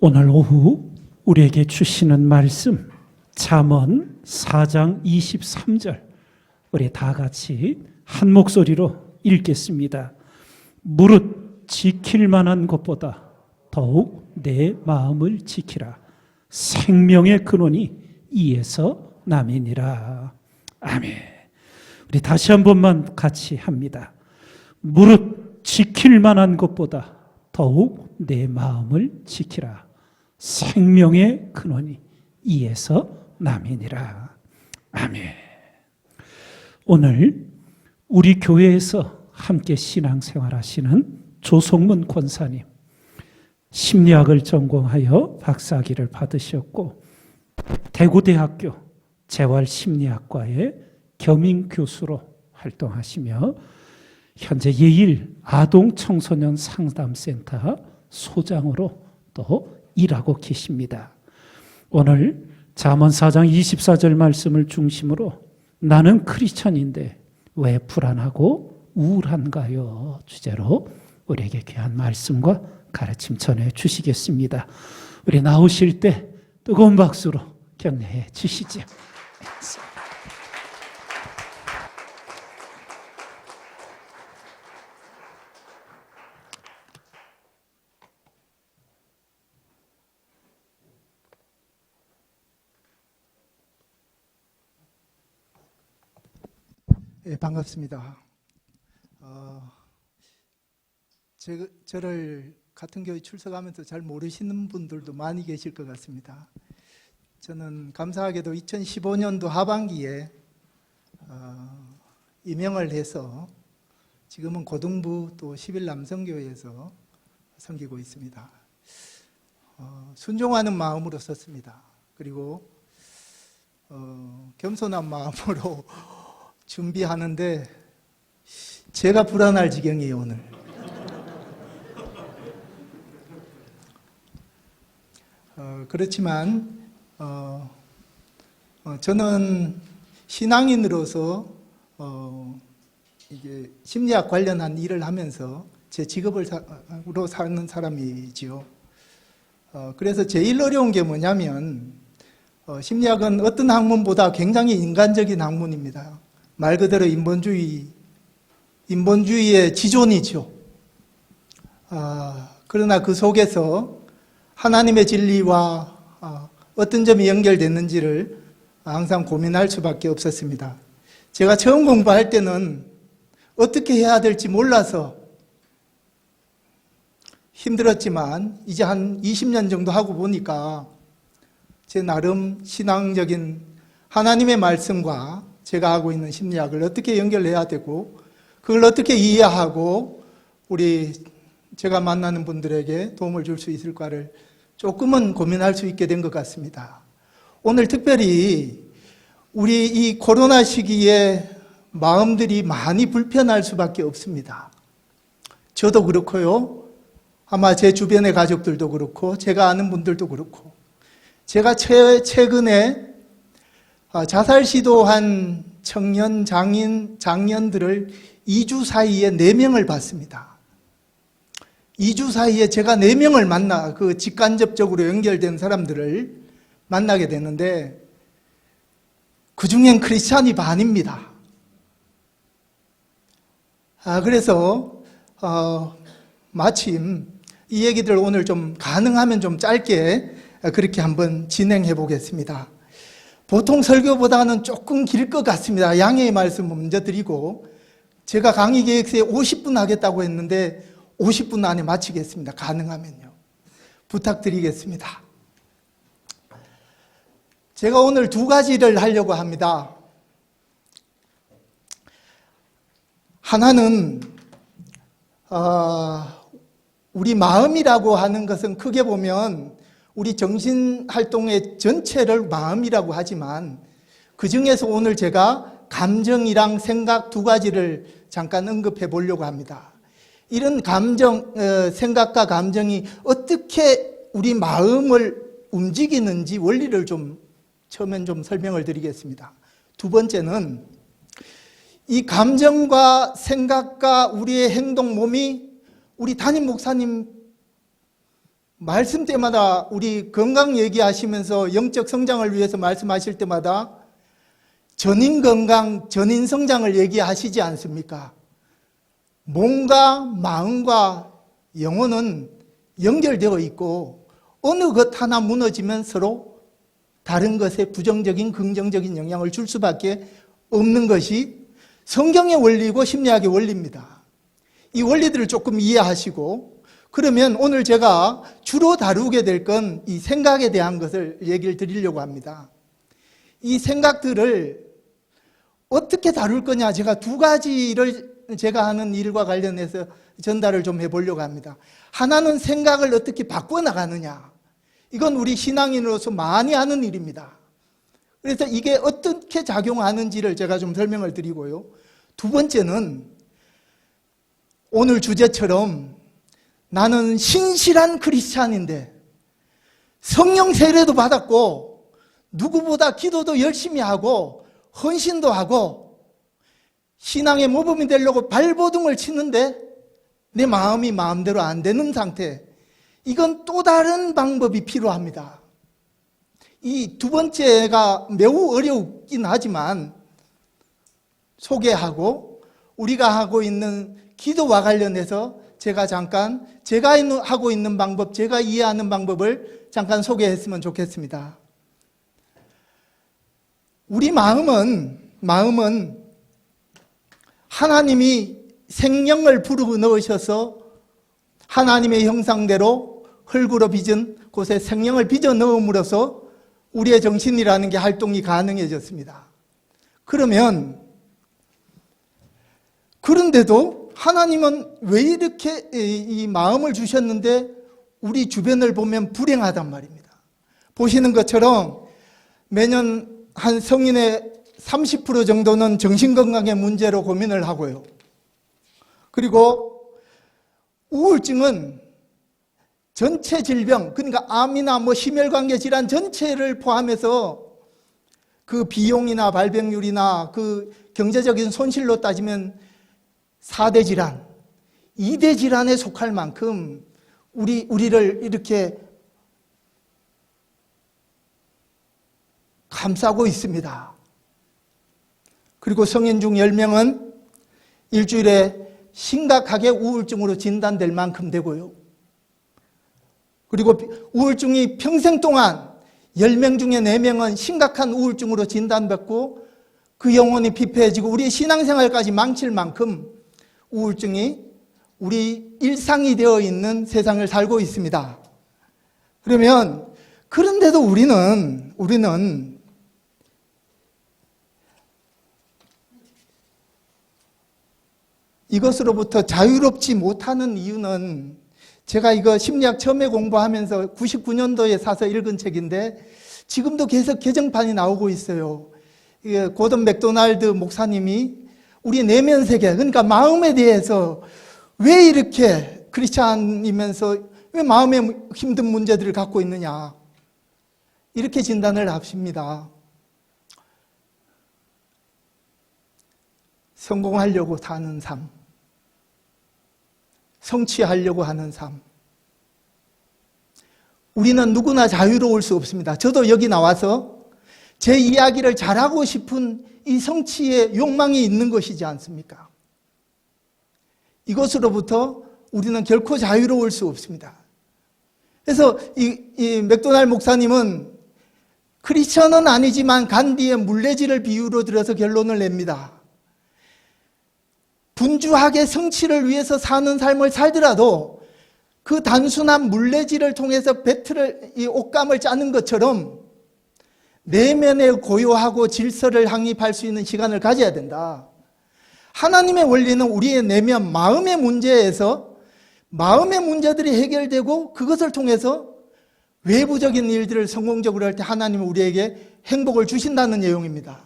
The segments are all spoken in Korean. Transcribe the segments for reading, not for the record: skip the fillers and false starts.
오늘 오후 우리에게 주시는 말씀 잠언 4장 23절 우리 다 같이 한 목소리로 읽겠습니다. 무릇 지킬 만한 것보다 더욱 내 마음을 지키라. 생명의 근원이 이에서 남이니라. 아멘. 우리 다시 한 번만 같이 합니다. 무릇 지킬 만한 것보다 더욱 내 마음을 지키라. 생명의 근원이 이에서 남이니라. 아멘. 오늘 우리 교회에서 함께 신앙생활 하시는 조성문 권사님, 심리학을 전공하여 박사학위를 받으셨고 대구대학교 재활심리학과의 겸임교수로 활동하시며 현재 예일 아동청소년 상담센터 소장으로 또 일하고 계십니다. 오늘 잠언 4장 24절 말씀을 중심으로 나는 크리스천인데 왜 불안하고 우울한가요? 주제로 우리에게 귀한 말씀과 가르침 전해 주시겠습니다. 우리 나오실 때 뜨거운 박수로 격려해 주시죠. 네, 반갑습니다. 저를 같은 교회 출석하면서 잘 모르시는 분들도 많이 계실 것 같습니다. 저는 감사하게도 2015년도 하반기에 임명을 해서 지금은 고등부 또 11 남성교회에서 섬기고 있습니다. 순종하는 마음으로 썼습니다. 그리고 겸손한 마음으로 준비하는데 제가 불안할 지경이에요, 오늘. 그렇지만 저는 신앙인으로서 이게 심리학 관련한 일을 하면서 제 직업으로 사는 사람이지요. 그래서 제일 어려운 게 뭐냐면 심리학은 어떤 학문보다 굉장히 인간적인 학문입니다. 말 그대로 인본주의의 지존이죠. 그러나 그 속에서 하나님의 진리와 어떤 점이 연결됐는지를 항상 고민할 수밖에 없었습니다. 제가 처음 공부할 때는 어떻게 해야 될지 몰라서 힘들었지만 이제 한 20년 정도 하고 보니까 제 나름 신앙적인 하나님의 말씀과 제가 하고 있는 심리학을 어떻게 연결해야 되고 그걸 어떻게 이해하고 제가 만나는 분들에게 도움을 줄 수 있을까를 조금은 고민할 수 있게 된 것 같습니다. 오늘 특별히 우리 이 코로나 시기에 마음들이 많이 불편할 수밖에 없습니다. 저도 그렇고요. 아마 제 주변의 가족들도 그렇고 제가 아는 분들도 그렇고 제가 최근에 자살 시도한 청년, 장년들을 2주 사이에 4명을 봤습니다. 2주 사이에 제가 4명을 그 직간접적으로 연결된 사람들을 만나게 되는데 그 중엔 크리스찬이 반입니다. 그래서 마침 이 얘기들 오늘 좀 가능하면 좀 짧게 그렇게 한번 진행해 보겠습니다. 보통 설교보다는 조금 길 것 같습니다. 양해의 말씀 먼저 드리고 제가 강의 계획서에 50분 하겠다고 했는데 50분 안에 마치겠습니다. 가능하면요. 부탁드리겠습니다. 제가 오늘 2가지를 하려고 합니다. 하나는 우리 마음이라고 하는 것은 크게 보면 우리 정신활동의 전체를 마음이라고 하지만 그 중에서 오늘 제가 감정이랑 생각 2가지를 잠깐 언급해 보려고 합니다. 이런 생각과 감정이 어떻게 우리 마음을 움직이는지 원리를 처음엔 좀 설명을 드리겠습니다. 2번째는 이 감정과 생각과 우리의 행동, 몸이 우리 담임 목사님 말씀 때마다 우리 건강 얘기하시면서 영적 성장을 위해서 말씀하실 때마다 전인 건강, 전인 성장을 얘기하시지 않습니까? 몸과 마음과 영혼은 연결되어 있고 어느 것 하나 무너지면 서로 다른 것에 부정적인 긍정적인 영향을 줄 수밖에 없는 것이 성경의 원리고 심리학의 원리입니다. 이 원리들을 조금 이해하시고, 그러면 오늘 제가 주로 다루게 될 건 이 생각에 대한 것을 얘기를 드리려고 합니다. 이 생각들을 어떻게 다룰 거냐, 제가 두 가지를 제가 하는 일과 관련해서 전달을 좀 해보려고 합니다. 하나는 생각을 어떻게 바꿔나가느냐. 이건 우리 신앙인으로서 많이 하는 일입니다. 그래서 이게 어떻게 작용하는지를 제가 좀 설명을 드리고요. 두 번째는 오늘 주제처럼 나는 신실한 크리스찬인데 성령 세례도 받았고 누구보다 기도도 열심히 하고 헌신도 하고 신앙의 모범이 되려고 발버둥을 치는데 내 마음이 마음대로 안 되는 상태. 이건 또 다른 방법이 필요합니다. 이 두 번째가 매우 어렵긴 하지만 소개하고 우리가 하고 있는 기도와 관련해서 제가 잠깐 제가 하고 있는 방법, 제가 이해하는 방법을 잠깐 소개했으면 좋겠습니다. 우리 마음은 하나님이 생명을 불어 넣으셔서 하나님의 형상대로 흙으로 빚은 곳에 생명을 빚어 넣음으로써 우리의 정신이라는 게 활동이 가능해졌습니다. 그런데도 하나님은 왜 이렇게 이 마음을 주셨는데 우리 주변을 보면 불행하단 말입니다. 보시는 것처럼 매년 한 성인의 30% 정도는 정신건강의 문제로 고민을 하고요. 그리고 우울증은 전체 질병, 그러니까 암이나 심혈관계 질환 전체를 포함해서 그 비용이나 발병률이나 그 경제적인 손실로 따지면 4대 질환, 2대 질환에 속할 만큼 우리를 이렇게 감싸고 있습니다. 그리고 성인 중 10명은 일주일에 심각하게 우울증으로 진단될 만큼 되고요. 그리고 우울증이 평생 동안 10명 중에 4명은 심각한 우울증으로 진단받고 그 영혼이 피폐해지고 우리의 신앙생활까지 망칠 만큼 우울증이 우리 일상이 되어 있는 세상을 살고 있습니다. 그런데도 우리는 이것으로부터 자유롭지 못하는 이유는 제가 이거 심리학 처음에 공부하면서 99년도에 사서 읽은 책인데 지금도 계속 개정판이 나오고 있어요. 고든 맥도날드 목사님이 우리 내면 세계, 그러니까 마음에 대해서 왜 이렇게 크리스찬이면서 왜 마음에 힘든 문제들을 갖고 있느냐, 이렇게 진단을 하십니다. 성공하려고 사는 삶, 성취하려고 하는 삶. 우리는 누구나 자유로울 수 없습니다. 저도 여기 나와서 제 이야기를 잘하고 싶은 이 성취의 욕망이 있는 것이지 않습니까? 이것으로부터 우리는 결코 자유로울 수 없습니다. 그래서 이 맥도날드 목사님은 크리스천은 아니지만 간디의 물레질을 비유로 들어서 결론을 냅니다. 분주하게 성취를 위해서 사는 삶을 살더라도 그 단순한 물레질을 통해서 이 옷감을 짜는 것처럼 내면에 고요하고 질서를 확립할 수 있는 시간을 가져야 된다. 하나님의 원리는 우리의 내면, 마음의 문제에서 마음의 문제들이 해결되고 그것을 통해서 외부적인 일들을 성공적으로 할 때 하나님은 우리에게 행복을 주신다는 내용입니다.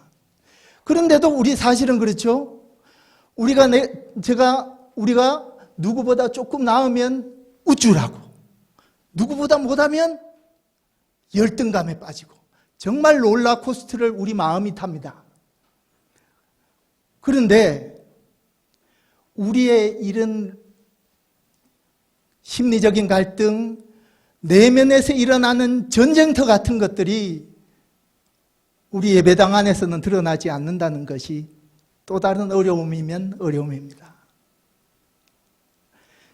그런데도 우리 사실은 그렇죠. 우리가 누구보다 조금 나으면 우쭐하고 누구보다 못하면 열등감에 빠지고 정말 롤러코스터를 우리 마음이 탑니다. 그런데 우리의 이런 심리적인 갈등, 내면에서 일어나는 전쟁터 같은 것들이 우리 예배당 안에서는 드러나지 않는다는 것이 또 다른 어려움이면 어려움입니다.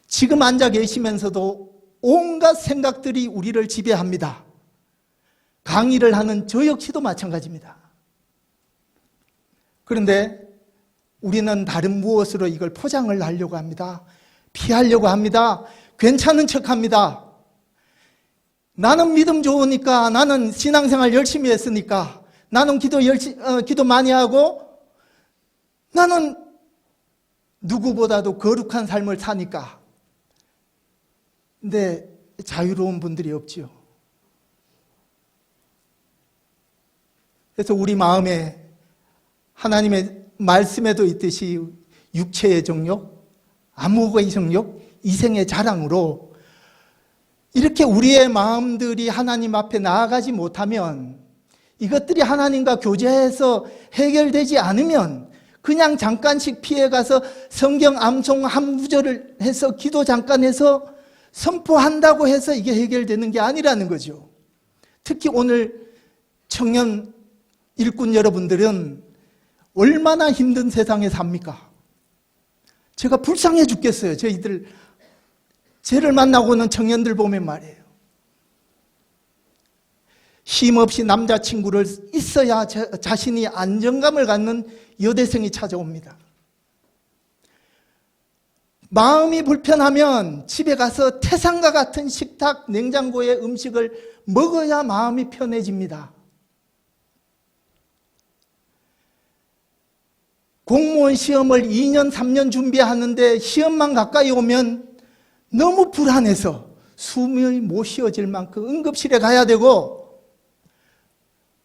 지금 앉아 계시면서도 온갖 생각들이 우리를 지배합니다. 강의를 하는 저 역시도 마찬가지입니다. 그런데 우리는 다른 무엇으로 이걸 포장을 하려고 합니다. 피하려고 합니다. 괜찮은 척합니다. 나는 믿음 좋으니까, 나는 신앙생활 열심히 했으니까, 나는 기도 많이 하고, 나는 누구보다도 거룩한 삶을 사니까. 근데 자유로운 분들이 없지요. 그래서 우리 마음에 하나님의 말씀에도 있듯이 육체의 정욕, 안목의 정욕, 이생의 자랑으로 이렇게 우리의 마음들이 하나님 앞에 나아가지 못하면, 이것들이 하나님과 교제해서 해결되지 않으면 그냥 잠깐씩 피해가서 성경 암송 한 구절을 해서 기도 잠깐 해서 선포한다고 해서 이게 해결되는 게 아니라는 거죠. 특히 오늘 청년 일꾼 여러분들은 얼마나 힘든 세상에 삽니까? 제가 불쌍해 죽겠어요. 쟤를 만나고 오는 청년들 보면 말이에요. 쉼없이 남자친구를 있어야 자신이 안정감을 갖는 여대생이 찾아옵니다. 마음이 불편하면 집에 가서 태산과 같은 식탁, 냉장고의 음식을 먹어야 마음이 편해집니다. 공무원 시험을 2년, 3년 준비하는데 시험만 가까이 오면 너무 불안해서 숨이 못 쉬어질 만큼 응급실에 가야 되고,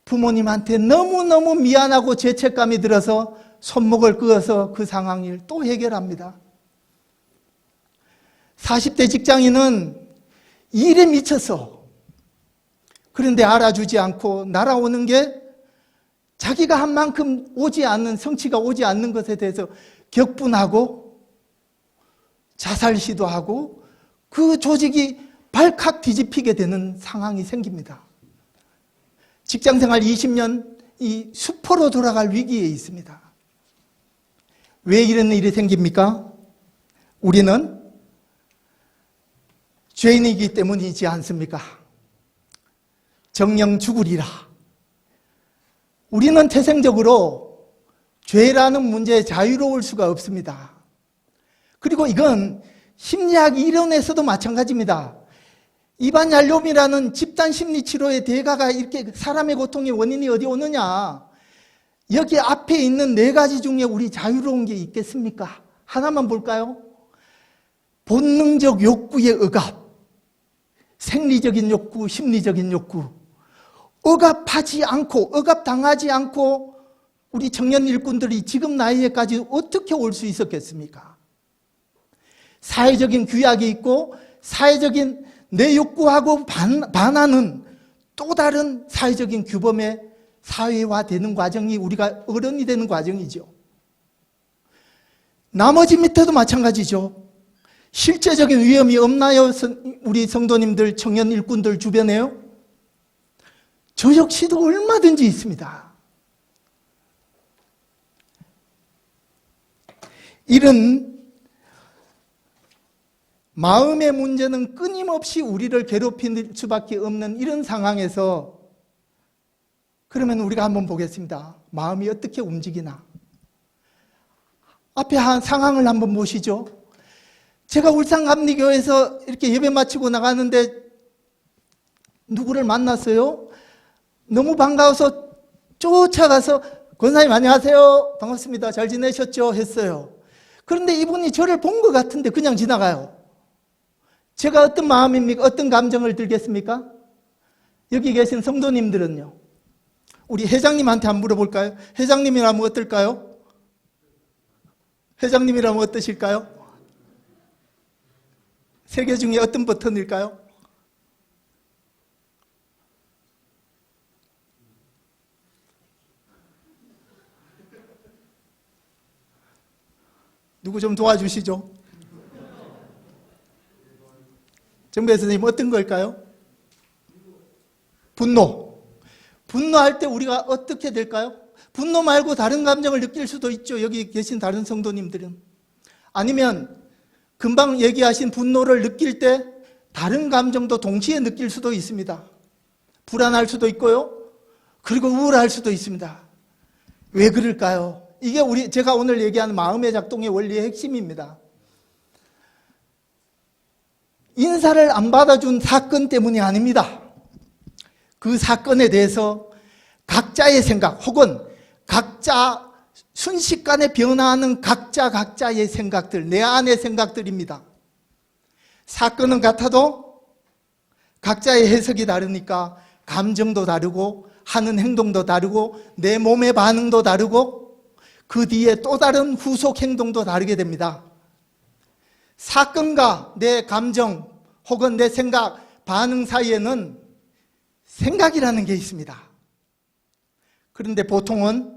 부모님한테 너무너무 미안하고 죄책감이 들어서 손목을 그어서 그 상황을 또 해결합니다. 40대 직장인은 일에 미쳐서, 그런데 알아주지 않고 날아오는 게 자기가 한 만큼 오지 않는, 성취가 오지 않는 것에 대해서 격분하고 자살 시도하고 그 조직이 발칵 뒤집히게 되는 상황이 생깁니다. 직장생활 20년 이 수포로 돌아갈 위기에 있습니다. 왜 이런 일이 생깁니까? 우리는 죄인이기 때문이지 않습니까? 정령 죽으리라. 우리는 태생적으로 죄라는 문제에 자유로울 수가 없습니다. 그리고 이건 심리학 이론에서도 마찬가지입니다. 이반얄롬이라는 집단 심리 치료의 대가가 이렇게 사람의 고통의 원인이 어디 오느냐? 여기 앞에 있는 4가지 중에 우리 자유로운 게 있겠습니까? 하나만 볼까요? 본능적 욕구의 억압, 생리적인 욕구, 심리적인 욕구. 억압하지 않고, 억압당하지 않고 우리 청년 일꾼들이 지금 나이에까지 어떻게 올 수 있었겠습니까? 사회적인 규약이 있고 사회적인 내 욕구하고 반하는 또 다른 사회적인 규범의 사회화되는 과정이 우리가 어른이 되는 과정이죠. 나머지 밑에도 마찬가지죠. 실제적인 위험이 없나요? 우리 성도님들, 청년 일꾼들 주변에요? 저 역시도 얼마든지 있습니다. 이런 마음의 문제는 끊임없이 우리를 괴롭힐 수밖에 없는 이런 상황에서, 그러면 우리가 한번 보겠습니다. 마음이 어떻게 움직이나. 앞에 한 상황을 한번 보시죠. 제가 울산감리교회에서 이렇게 예배 마치고 나가는데 누구를 만났어요. 너무 반가워서 쫓아가서 권사님 안녕하세요. 반갑습니다. 잘 지내셨죠? 했어요. 그런데 이분이 저를 본 것 같은데 그냥 지나가요. 제가 어떤 마음입니까? 어떤 감정을 들겠습니까? 여기 계신 성도님들은요. 우리 회장님한테 한번 물어볼까요? 회장님이라면 어떨까요? 회장님이라면 어떠실까요? 3개 중에 어떤 버튼일까요? 누구 좀 도와주시죠. 정배 선생님 어떤 걸까요? 분노할 때 우리가 어떻게 될까요? 분노 말고 다른 감정을 느낄 수도 있죠. 여기 계신 다른 성도님들은. 아니면 금방 얘기하신 분노를 느낄 때 다른 감정도 동시에 느낄 수도 있습니다. 불안할 수도 있고요. 그리고 우울할 수도 있습니다. 왜 그럴까요? 이게 제가 오늘 얘기하는 마음의 작동의 원리의 핵심입니다. 인사를 안 받아준 사건 때문이 아닙니다. 그 사건에 대해서 각자의 생각 혹은 각자 순식간에 변화하는 각자의 생각들, 내 안의 생각들입니다. 사건은 같아도 각자의 해석이 다르니까 감정도 다르고 하는 행동도 다르고 내 몸의 반응도 다르고 그 뒤에 또 다른 후속 행동도 다르게 됩니다. 사건과 내 감정 혹은 내 생각, 반응 사이에는 생각이라는 게 있습니다. 그런데 보통은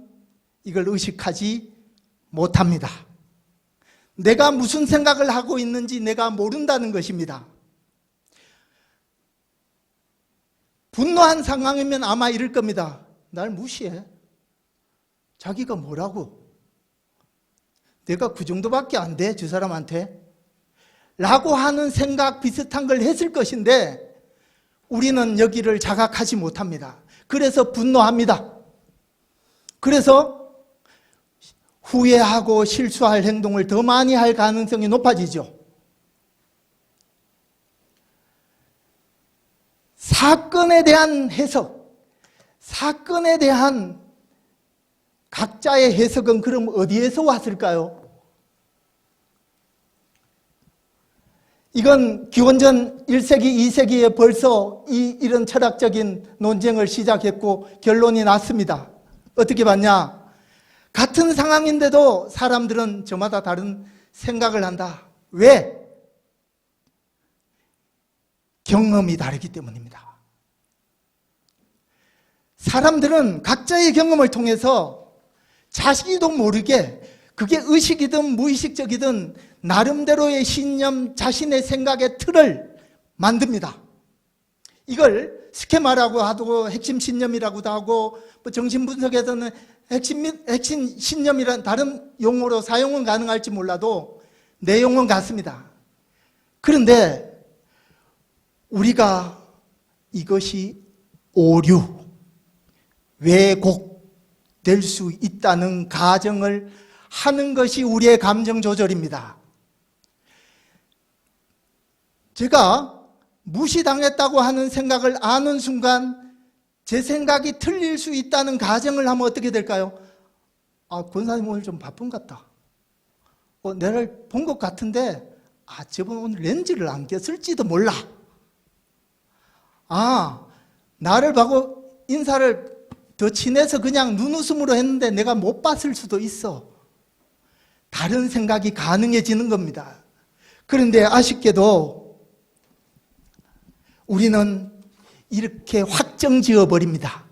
이걸 의식하지 못합니다. 내가 무슨 생각을 하고 있는지 내가 모른다는 것입니다. 분노한 상황이면 아마 이럴 겁니다. 날 무시해. 자기가 뭐라고? 내가 그 정도밖에 안 돼, 저 사람한테. 라고 하는 생각 비슷한 걸 했을 것인데 우리는 여기를 자각하지 못합니다. 그래서 분노합니다. 그래서 후회하고 실수할 행동을 더 많이 할 가능성이 높아지죠. 사건에 대한 해석, 사건에 대한 각자의 해석은 그럼 어디에서 왔을까요? 이건 기원전 1세기, 2세기에 벌써 이런 철학적인 논쟁을 시작했고 결론이 났습니다. 어떻게 봤냐? 같은 상황인데도 사람들은 저마다 다른 생각을 한다. 왜? 경험이 다르기 때문입니다. 사람들은 각자의 경험을 통해서 자기도 모르게 그게 의식이든 무의식적이든 나름대로의 신념, 자신의 생각의 틀을 만듭니다. 이걸 스케마라고 하고 핵심 신념이라고도 하고 정신분석에서는 핵심 신념이란 다른 용어로 사용은 가능할지 몰라도 내용은 같습니다. 그런데 우리가 이것이 오류, 왜곡될 수 있다는 가정을 하는 것이 우리의 감정 조절입니다. 제가 무시당했다고 하는 생각을 아는 순간 제 생각이 틀릴 수 있다는 가정을 하면 어떻게 될까요? 아, 권사님 오늘 좀 바쁜 것 같다. 내를 본 것 같은데 저분 오늘 렌즈를 안 꼈을지도 몰라. 나를 보고 인사를 더 친해서 그냥 눈웃음으로 했는데 내가 못 봤을 수도 있어. 다른 생각이 가능해지는 겁니다. 그런데 아쉽게도 우리는 이렇게 확정 지어버립니다.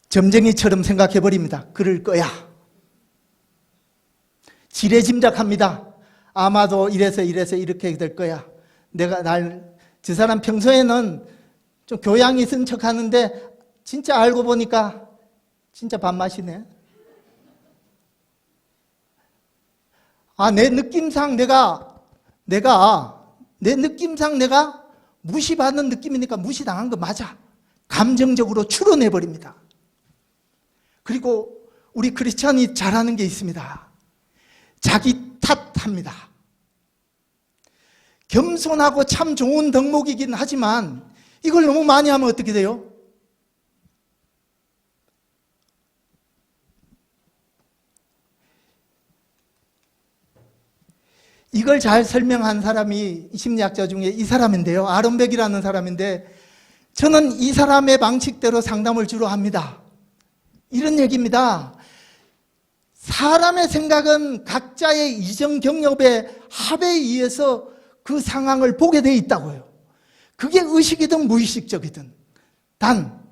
점쟁이처럼 생각해버립니다. 그럴 거야. 지레짐작합니다. 아마도 이래서 이렇게 될 거야. 저 사람 평소에는 좀 교양이 있은 척 하는데 진짜 알고 보니까 진짜 밥맛이네. 내 느낌상 내가 무시받는 느낌이니까 무시당한 거 맞아. 감정적으로 추론해버립니다. 그리고 우리 크리스찬이 잘하는 게 있습니다. 자기 탓합니다. 겸손하고 참 좋은 덕목이긴 하지만 이걸 너무 많이 하면 어떻게 돼요? 이걸 잘 설명한 사람이 심리학자 중에 이 사람인데요. 아론백이라는 사람인데 저는 이 사람의 방식대로 상담을 주로 합니다. 이런 얘기입니다. 사람의 생각은 각자의 이정 경협의 합에 의해서 그 상황을 보게 돼 있다고요. 그게 의식이든 무의식적이든. 단,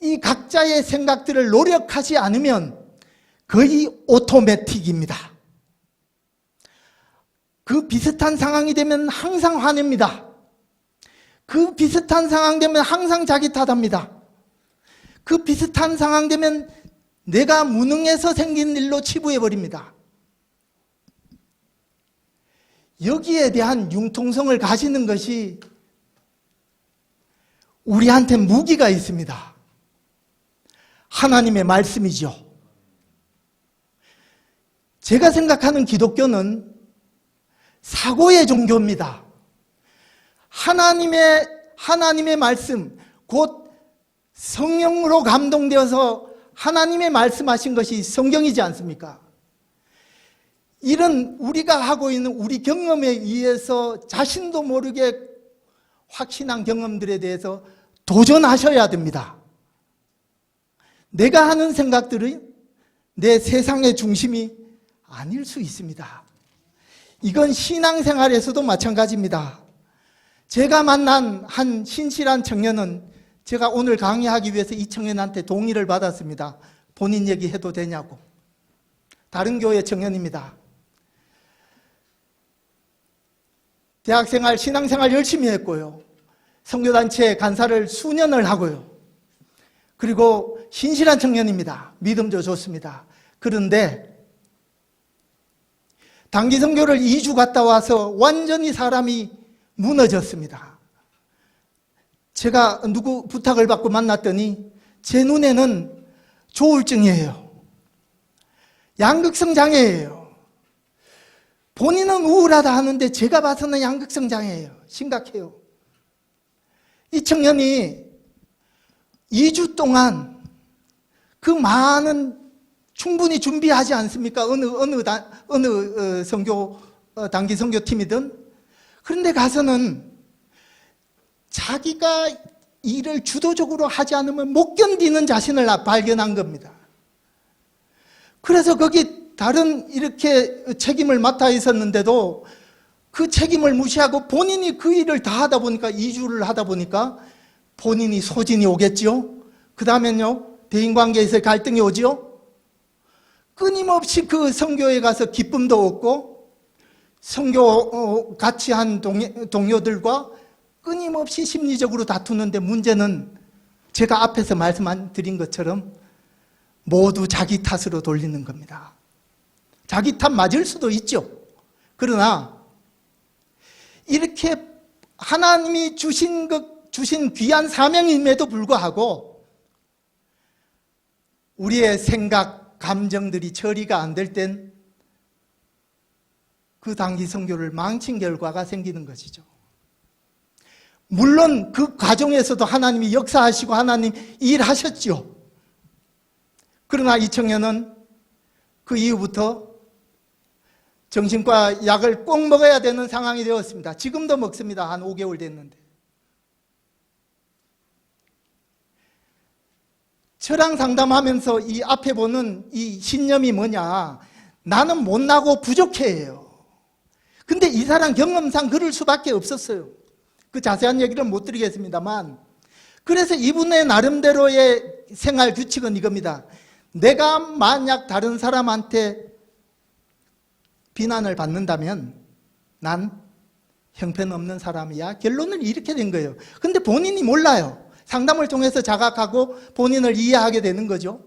이 각자의 생각들을 노력하지 않으면 거의 오토매틱입니다. 그 비슷한 상황이 되면 항상 화냅니다. 그 비슷한 상황 되면 항상 자기 탓합니다. 그 비슷한 상황 되면 내가 무능해서 생긴 일로 치부해버립니다. 여기에 대한 융통성을 가지는 것이 우리한테 무기가 있습니다. 하나님의 말씀이죠. 제가 생각하는 기독교는 사고의 종교입니다. 하나님의 말씀, 곧 성령으로 감동되어서 하나님의 말씀하신 것이 성경이지 않습니까? 이런 우리가 하고 있는 우리 경험에 의해서 자신도 모르게 확신한 경험들에 대해서 도전하셔야 됩니다. 내가 하는 생각들이 내 세상의 중심이 아닐 수 있습니다. 이건 신앙생활에서도 마찬가지입니다. 제가 만난 한 신실한 청년은 제가 오늘 강의하기 위해서 이 청년한테 동의를 받았습니다. 본인 얘기해도 되냐고. 다른 교회 청년입니다. 대학생활, 신앙생활 열심히 했고요. 선교단체 간사를 수년을 하고요. 그리고 신실한 청년입니다. 믿음도 좋습니다. 그런데 단기 선교를 2주 갔다 와서 완전히 사람이 무너졌습니다. 제가 누구 부탁을 받고 만났더니 제 눈에는 조울증이에요. 양극성 장애예요. 본인은 우울하다 하는데 제가 봐서는 양극성 장애예요. 심각해요. 이 청년이 2주 동안 그 많은 충분히 준비하지 않습니까? 어느 선교 단기 선교팀이든. 그런데 가서는 자기가 일을 주도적으로 하지 않으면 못 견디는 자신을 발견한 겁니다. 그래서 거기 다른 이렇게 책임을 맡아 있었는데도 그 책임을 무시하고 본인이 그 일을 다 하다 보니까 2주를 하다 보니까 본인이 소진이 오겠지요. 그 다음엔요, 대인관계에서 갈등이 오지요. 끊임없이 그 선교에 가서 기쁨도 얻고 선교 같이 한 동료들과 끊임없이 심리적으로 다투는데 문제는 제가 앞에서 말씀드린 것처럼 모두 자기 탓으로 돌리는 겁니다. 자기 탓 맞을 수도 있죠. 그러나 이렇게 하나님이 주신 귀한 사명임에도 불구하고 우리의 생각, 감정들이 처리가 안 될 땐 그 단기 선교를 망친 결과가 생기는 것이죠. 물론 그 과정에서도 하나님이 역사하시고 하나님 일하셨죠. 그러나 이 청년은 그 이후부터 정신과 약을 꼭 먹어야 되는 상황이 되었습니다. 지금도 먹습니다. 한 5개월 됐는데. 저랑 상담하면서 이 앞에 보는 이 신념이 뭐냐, 나는 못나고 부족해요. 근데 이 사람 경험상 그럴 수밖에 없었어요. 그 자세한 얘기를 못 드리겠습니다만, 그래서 이분의 나름대로의 생활 규칙은 이겁니다. 내가 만약 다른 사람한테 비난을 받는다면 난 형편없는 사람이야. 결론은 이렇게 된 거예요. 근데 본인이 몰라요. 상담을 통해서 자각하고 본인을 이해하게 되는 거죠.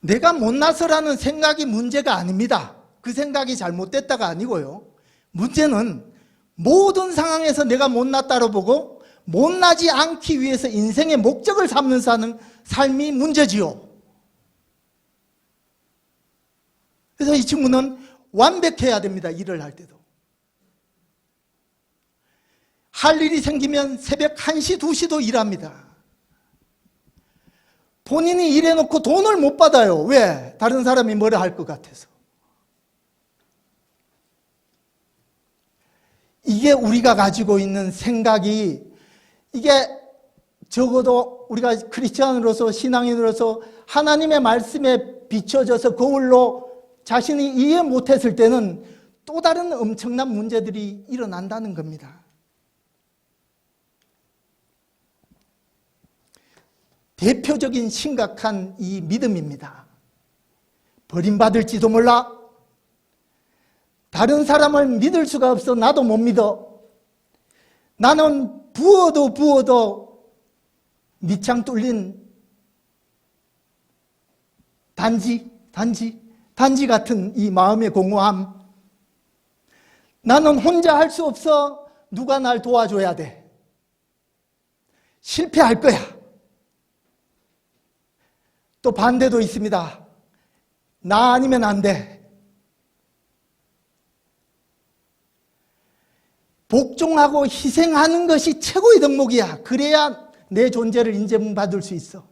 내가 못나서라는 생각이 문제가 아닙니다. 그 생각이 잘못됐다가 아니고요. 문제는 모든 상황에서 내가 못났다로 보고 못나지 않기 위해서 인생의 목적을 삼는 사는 삶이 문제지요. 그래서 이 친구는 완벽해야 됩니다. 일을 할 때도. 할 일이 생기면 새벽 1시, 2시도 일합니다. 본인이 일해놓고 돈을 못 받아요. 왜? 다른 사람이 뭐라 할 것 같아서. 이게 우리가 가지고 있는 생각이, 이게 적어도 우리가 크리스찬으로서, 신앙인으로서 하나님의 말씀에 비춰져서 그걸로 자신이 이해 못했을 때는 또 다른 엄청난 문제들이 일어난다는 겁니다. 대표적인 심각한 이 믿음입니다. 버림받을지도 몰라. 다른 사람을 믿을 수가 없어. 나도 못 믿어. 나는 부어도 밑창 뚫린 단지 같은 이 마음의 공허함. 나는 혼자 할 수 없어. 누가 날 도와줘야 돼. 실패할 거야. 또 반대도 있습니다. 나 아니면 안 돼. 복종하고 희생하는 것이 최고의 덕목이야. 그래야 내 존재를 인정받을 수 있어.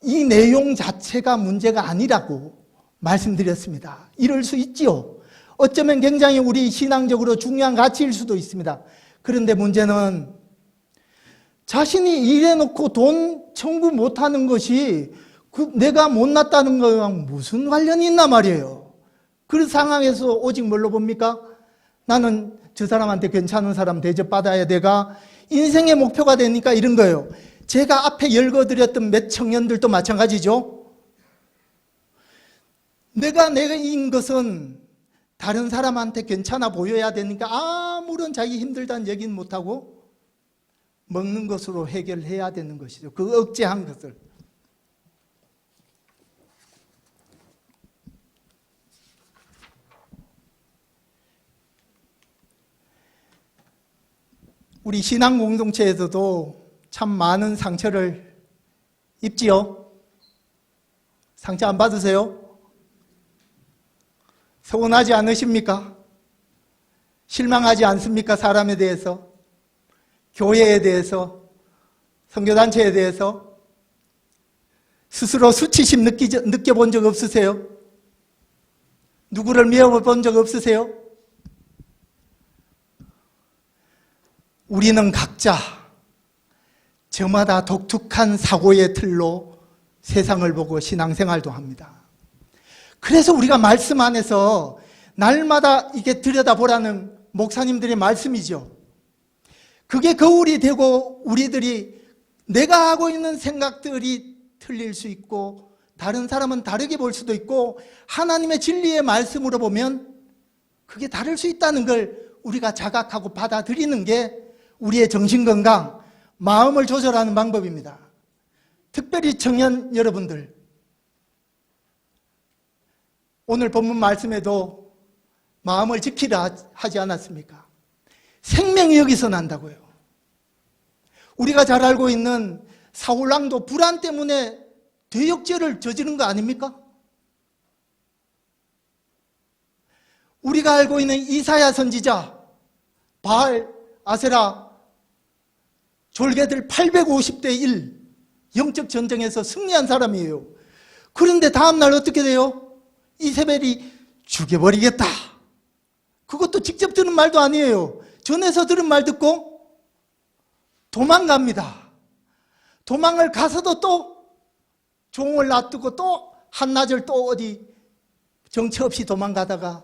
이 내용 자체가 문제가 아니라고 말씀드렸습니다. 이럴 수 있지요. 어쩌면 굉장히 우리 신앙적으로 중요한 가치일 수도 있습니다. 그런데 문제는 자신이 일해놓고 돈 청구 못하는 것이 내가 못났다는 거랑 무슨 관련이 있나 말이에요. 그 상황에서 오직 뭘로 봅니까? 나는 저 사람한테 괜찮은 사람 대접받아야 돼가 인생의 목표가 되니까 이런 거예요. 제가 앞에 열거드렸던 몇 청년들도 마찬가지죠. 내가인 것은 다른 사람한테 괜찮아 보여야 되니까 아무런 자기 힘들다는 얘기는 못하고 먹는 것으로 해결해야 되는 것이죠. 그 억제한 것을. 우리 신앙 공동체에서도 참 많은 상처를 입지요. 상처 안 받으세요? 서운하지 않으십니까? 실망하지 않습니까? 사람에 대해서, 교회에 대해서, 선교단체에 대해서 스스로 수치심 느껴본 적 없으세요? 누구를 미워본 적 없으세요? 우리는 각자 저마다 독특한 사고의 틀로 세상을 보고 신앙생활도 합니다. 그래서 우리가 말씀 안에서 날마다 이게 들여다보라는 목사님들의 말씀이죠. 그게 거울이 되고 우리들이 내가 하고 있는 생각들이 틀릴 수 있고 다른 사람은 다르게 볼 수도 있고 하나님의 진리의 말씀으로 보면 그게 다를 수 있다는 걸 우리가 자각하고 받아들이는 게 우리의 정신건강, 마음을 조절하는 방법입니다. 특별히 청년 여러분들, 오늘 본문 말씀에도 마음을 지키라 하지 않았습니까? 생명이 여기서 난다고요. 우리가 잘 알고 있는 사울왕도 불안 때문에 대역죄를 저지른 거 아닙니까? 우리가 알고 있는 이사야 선지자, 바알, 아세라, 졸개들 850대 1 영적 전쟁에서 승리한 사람이에요. 그런데 다음날 어떻게 돼요? 이세벨이 죽여버리겠다. 그것도 직접 들은 말도 아니에요. 전에서 들은 말 듣고 도망갑니다. 도망을 가서도 또 종을 놔두고 또 한나절 또 어디 정처 없이 도망가다가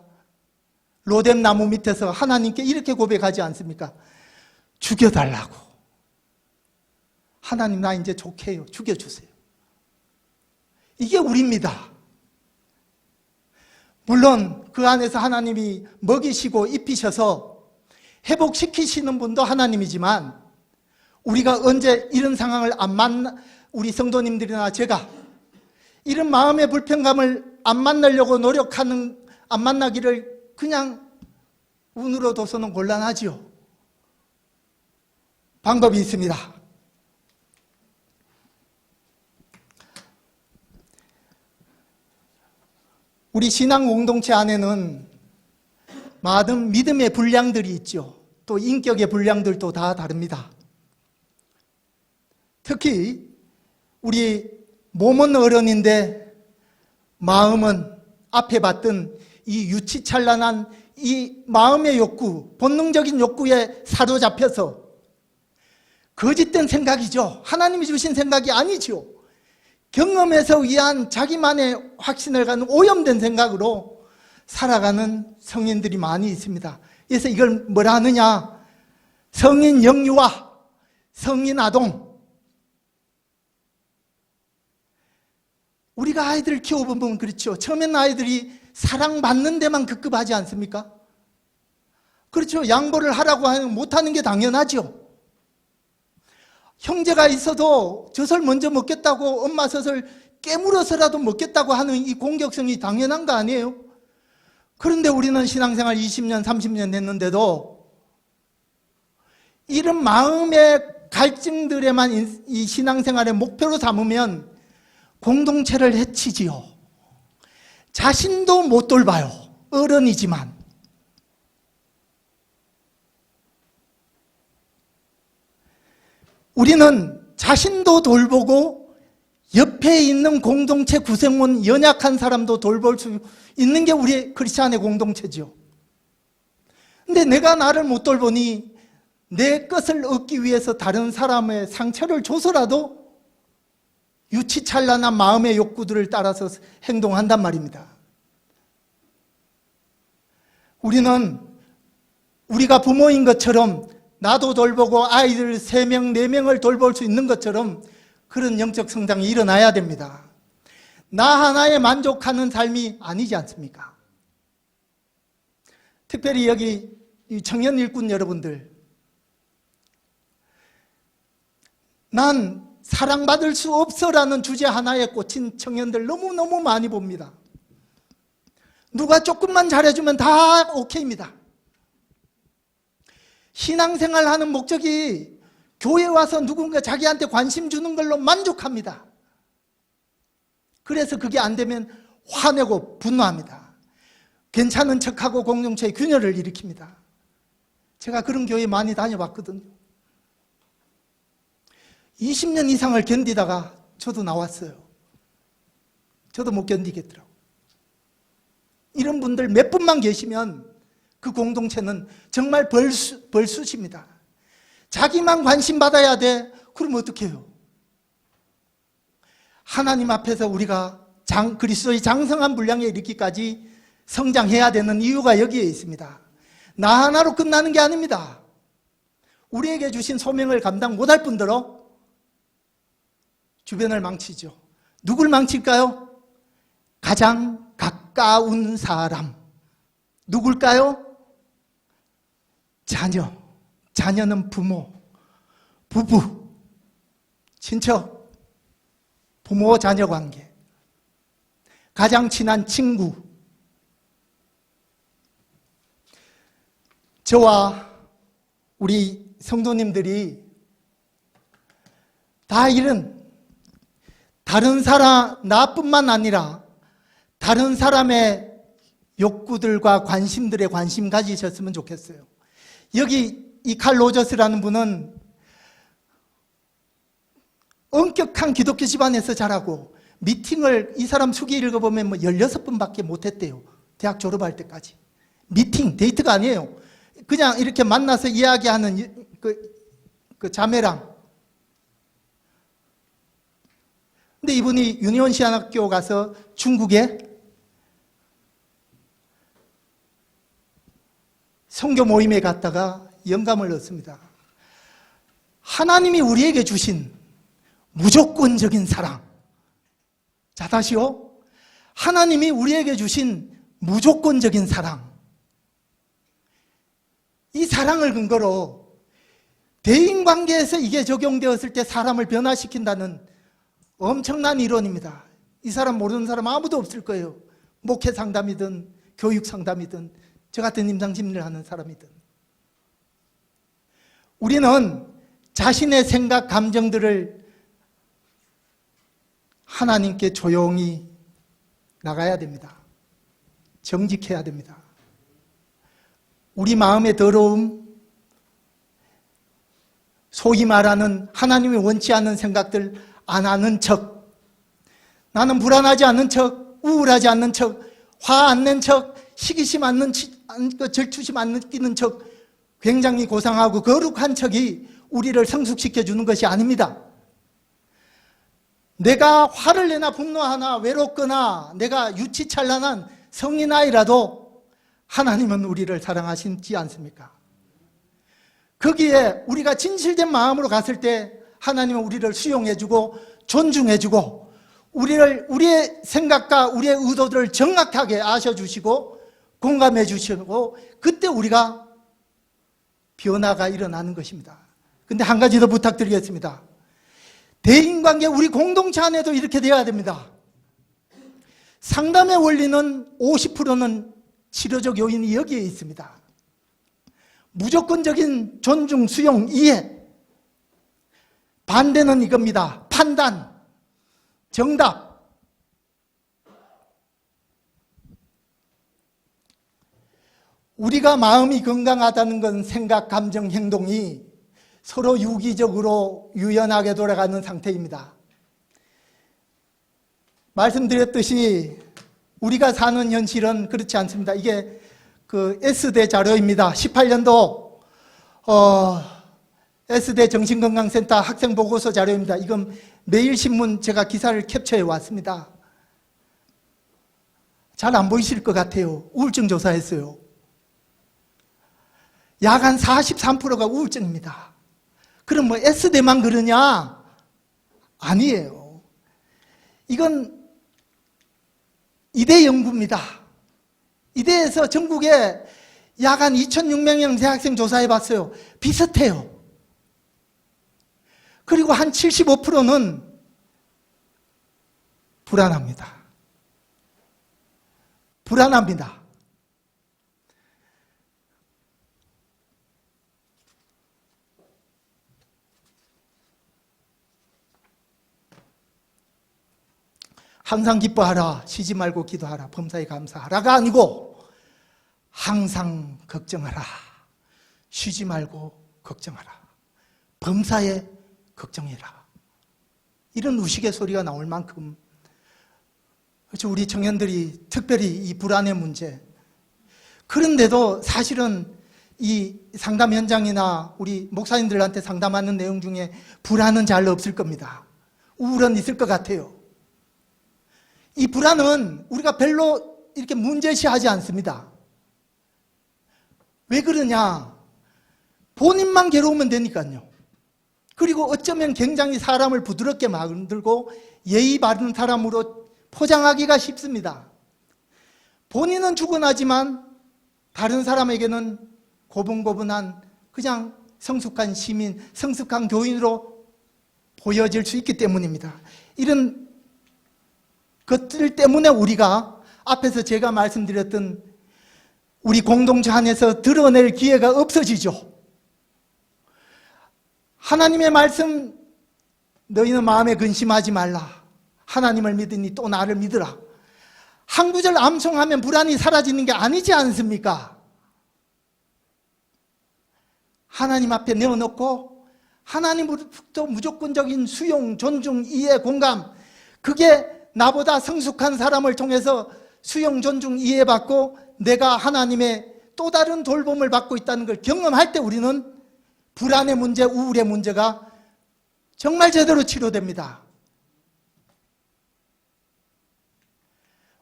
로뎀 나무 밑에서 하나님께 이렇게 고백하지 않습니까? 죽여달라고. 하나님 나 이제 좋게요. 죽여주세요. 이게 우리입니다. 물론 그 안에서 하나님이 먹이시고 입히셔서 회복시키시는 분도 하나님이지만 우리가 언제 이런 상황을 안 만나, 우리 성도님들이나 제가 이런 마음의 불편감을 안 만나려고 노력하는, 안 만나기를 그냥 운으로 둬서는 곤란하지요. 방법이 있습니다. 우리 신앙 공동체 안에는 많은 믿음의 분량들이 있죠. 또 인격의 분량들도 다 다릅니다. 특히 우리 몸은 어른인데 마음은 앞에 봤던 이 유치찬란한 이 마음의 욕구, 본능적인 욕구에 사로잡혀서 거짓된 생각이죠. 하나님이 주신 생각이 아니죠. 경험에서 위한 자기만의 확신을 갖는 오염된 생각으로 살아가는 성인들이 많이 있습니다. 그래서 이걸 뭐라 하느냐? 성인 영유아, 성인 아동. 우리가 아이들을 키워보면 그렇죠. 처음에는 아이들이 사랑받는 데만 급급하지 않습니까? 그렇죠. 양보를 하라고 하면 못하는 게 당연하죠. 형제가 있어도 젖을 먼저 먹겠다고 엄마 젖을 깨물어서라도 먹겠다고 하는 이 공격성이 당연한 거 아니에요? 그런데 우리는 신앙생활 20년, 30년 됐는데도 이런 마음의 갈증들에만 이 신앙생활의 목표로 삼으면 공동체를 해치지요. 자신도 못 돌봐요. 어른이지만. 우리는 자신도 돌보고 옆에 있는 공동체 구성원 연약한 사람도 돌볼 수 있는 게 우리 크리스찬의 공동체죠. 근데 내가 나를 못 돌보니 내 것을 얻기 위해서 다른 사람의 상처를 줘서라도 유치찬란한 마음의 욕구들을 따라서 행동한단 말입니다. 우리는 우리가 부모인 것처럼 나도 돌보고 아이들 3명, 4명을 돌볼 수 있는 것처럼 그런 영적 성장이 일어나야 됩니다. 나 하나에 만족하는 삶이 아니지 않습니까? 특별히 여기 청년 일꾼 여러분들, 난 사랑받을 수 없어라는 주제 하나에 꽂힌 청년들 너무너무 많이 봅니다. 누가 조금만 잘해주면 다 오케이입니다. 신앙생활 하는 목적이 교회 와서 누군가 자기한테 관심 주는 걸로 만족합니다. 그래서 그게 안 되면 화내고 분노합니다. 괜찮은 척하고 공동체의 균열을 일으킵니다. 제가 그런 교회 많이 다녀봤거든요. 20년 이상을 견디다가 저도 나왔어요. 저도 못 견디겠더라고요. 이런 분들 몇 분만 계시면 그 공동체는 정말 벌수십니다. 자기만 관심 받아야 돼. 그럼 어떻게 해요? 하나님 앞에서 우리가 그리스도의 장성한 분량에 이르기까지 성장해야 되는 이유가 여기에 있습니다. 나 하나로 끝나는 게 아닙니다. 우리에게 주신 소명을 감당 못할 뿐더러 주변을 망치죠. 누굴 망칠까요? 가장 가까운 사람. 누굴까요? 자녀. 자녀는 부모, 부부, 친척, 부모 자녀 관계, 가장 친한 친구. 저와 우리 성도님들이 다 이런 다른 사람, 나뿐만 아니라 다른 사람의 욕구들과 관심들에 관심 가지셨으면 좋겠어요. 여기 이 칼 로저스라는 분은 엄격한 기독교 집안에서 자라고 미팅을 이 사람 수기 읽어보면 뭐 16번밖에 못했대요. 대학 졸업할 때까지. 미팅, 데이트가 아니에요. 그냥 이렇게 만나서 이야기하는 그 자매랑. 근데 이분이 유니온시안학교 가서 중국에 선교 모임에 갔다가 영감을 얻습니다. 하나님이 우리에게 주신 무조건적인 사랑. 자, 다시요. 하나님이 우리에게 주신 무조건적인 사랑. 이 사랑을 근거로 대인관계에서 이게 적용되었을 때 사람을 변화시킨다는 엄청난 이론입니다. 이 사람 모르는 사람 아무도 없을 거예요. 목회 상담이든 교육 상담이든 저 같은 임상심리를 하는 사람이든. 우리는 자신의 생각, 감정들을 하나님께 조용히 나가야 됩니다. 정직해야 됩니다. 우리 마음의 더러움, 소위 말하는 하나님이 원치 않는 생각들 안 하는 척, 나는 불안하지 않는 척, 우울하지 않는 척, 화 안 낸 척, 시기심 안 느끼는 절투심 안 느끼는 척, 굉장히 고상하고 거룩한 척이 우리를 성숙시켜 주는 것이 아닙니다. 내가 화를 내나 분노하나 외롭거나 내가 유치찬란한 성인아이라도 하나님은 우리를 사랑하시지 않습니까? 거기에 우리가 진실된 마음으로 갔을 때 하나님은 우리를 수용해주고 존중해주고 우리의 생각과 우리의 의도들을 정확하게 아셔주시고 공감해주시고 그때 우리가 변화가 일어나는 것입니다. 근데 한 가지 더 부탁드리겠습니다. 대인관계 우리 공동체 안에도 이렇게 돼야 됩니다. 상담의 원리는 50%는 치료적 요인이 여기에 있습니다. 무조건적인 존중, 수용, 이해. 반대는 이겁니다. 판단, 정답. 우리가 마음이 건강하다는 건 생각, 감정, 행동이 서로 유기적으로 유연하게 돌아가는 상태입니다. 말씀드렸듯이 우리가 사는 현실은 그렇지 않습니다. 이게 그 S대 자료입니다. 18년도 S대 정신건강센터 학생보고서 자료입니다. 이건 매일신문 제가 기사를 캡처해 왔습니다. 잘 안 보이실 것 같아요. 우울증 조사했어요. 약 한 43%가 우울증입니다. 그럼 뭐 S대만 그러냐? 아니에요. 이건 이대 연구입니다. 이대에서 전국에 약 한 2,600명 대학생 조사해 봤어요. 비슷해요. 그리고 한 75%는 불안합니다. 불안합니다. 항상 기뻐하라, 쉬지 말고 기도하라, 범사에 감사하라가 아니고 항상 걱정하라, 쉬지 말고 걱정하라, 범사에 걱정해라. 이런 우스갯소리가 나올 만큼 우리 청년들이 특별히 이 불안의 문제, 그런데도 사실은 이 상담 현장이나 우리 목사님들한테 상담하는 내용 중에 불안은 잘 없을 겁니다. 우울은 있을 것 같아요. 이 불안은 우리가 별로 이렇게 문제시하지 않습니다. 왜 그러냐? 본인만 괴로우면 되니까요. 그리고 어쩌면 굉장히 사람을 부드럽게 만들고 예의 바른 사람으로 포장하기가 쉽습니다. 본인은 죽어나지만 다른 사람에게는 고분고분한 그냥 성숙한 시민, 성숙한 교인으로 보여질 수 있기 때문입니다. 이런 것들 때문에 우리가 앞에서 제가 말씀드렸던 우리 공동체 안에서 드러낼 기회가 없어지죠. 하나님의 말씀, 너희는 마음에 근심하지 말라. 하나님을 믿으니 또 나를 믿으라. 한 구절 암송하면 불안이 사라지는 게 아니지 않습니까? 하나님 앞에 내어놓고 하나님으로부터 무조건적인 수용, 존중, 이해, 공감, 그게 나보다 성숙한 사람을 통해서 수용, 존중, 이해받고 내가 하나님의 또 다른 돌봄을 받고 있다는 걸 경험할 때 우리는 불안의 문제, 우울의 문제가 정말 제대로 치료됩니다.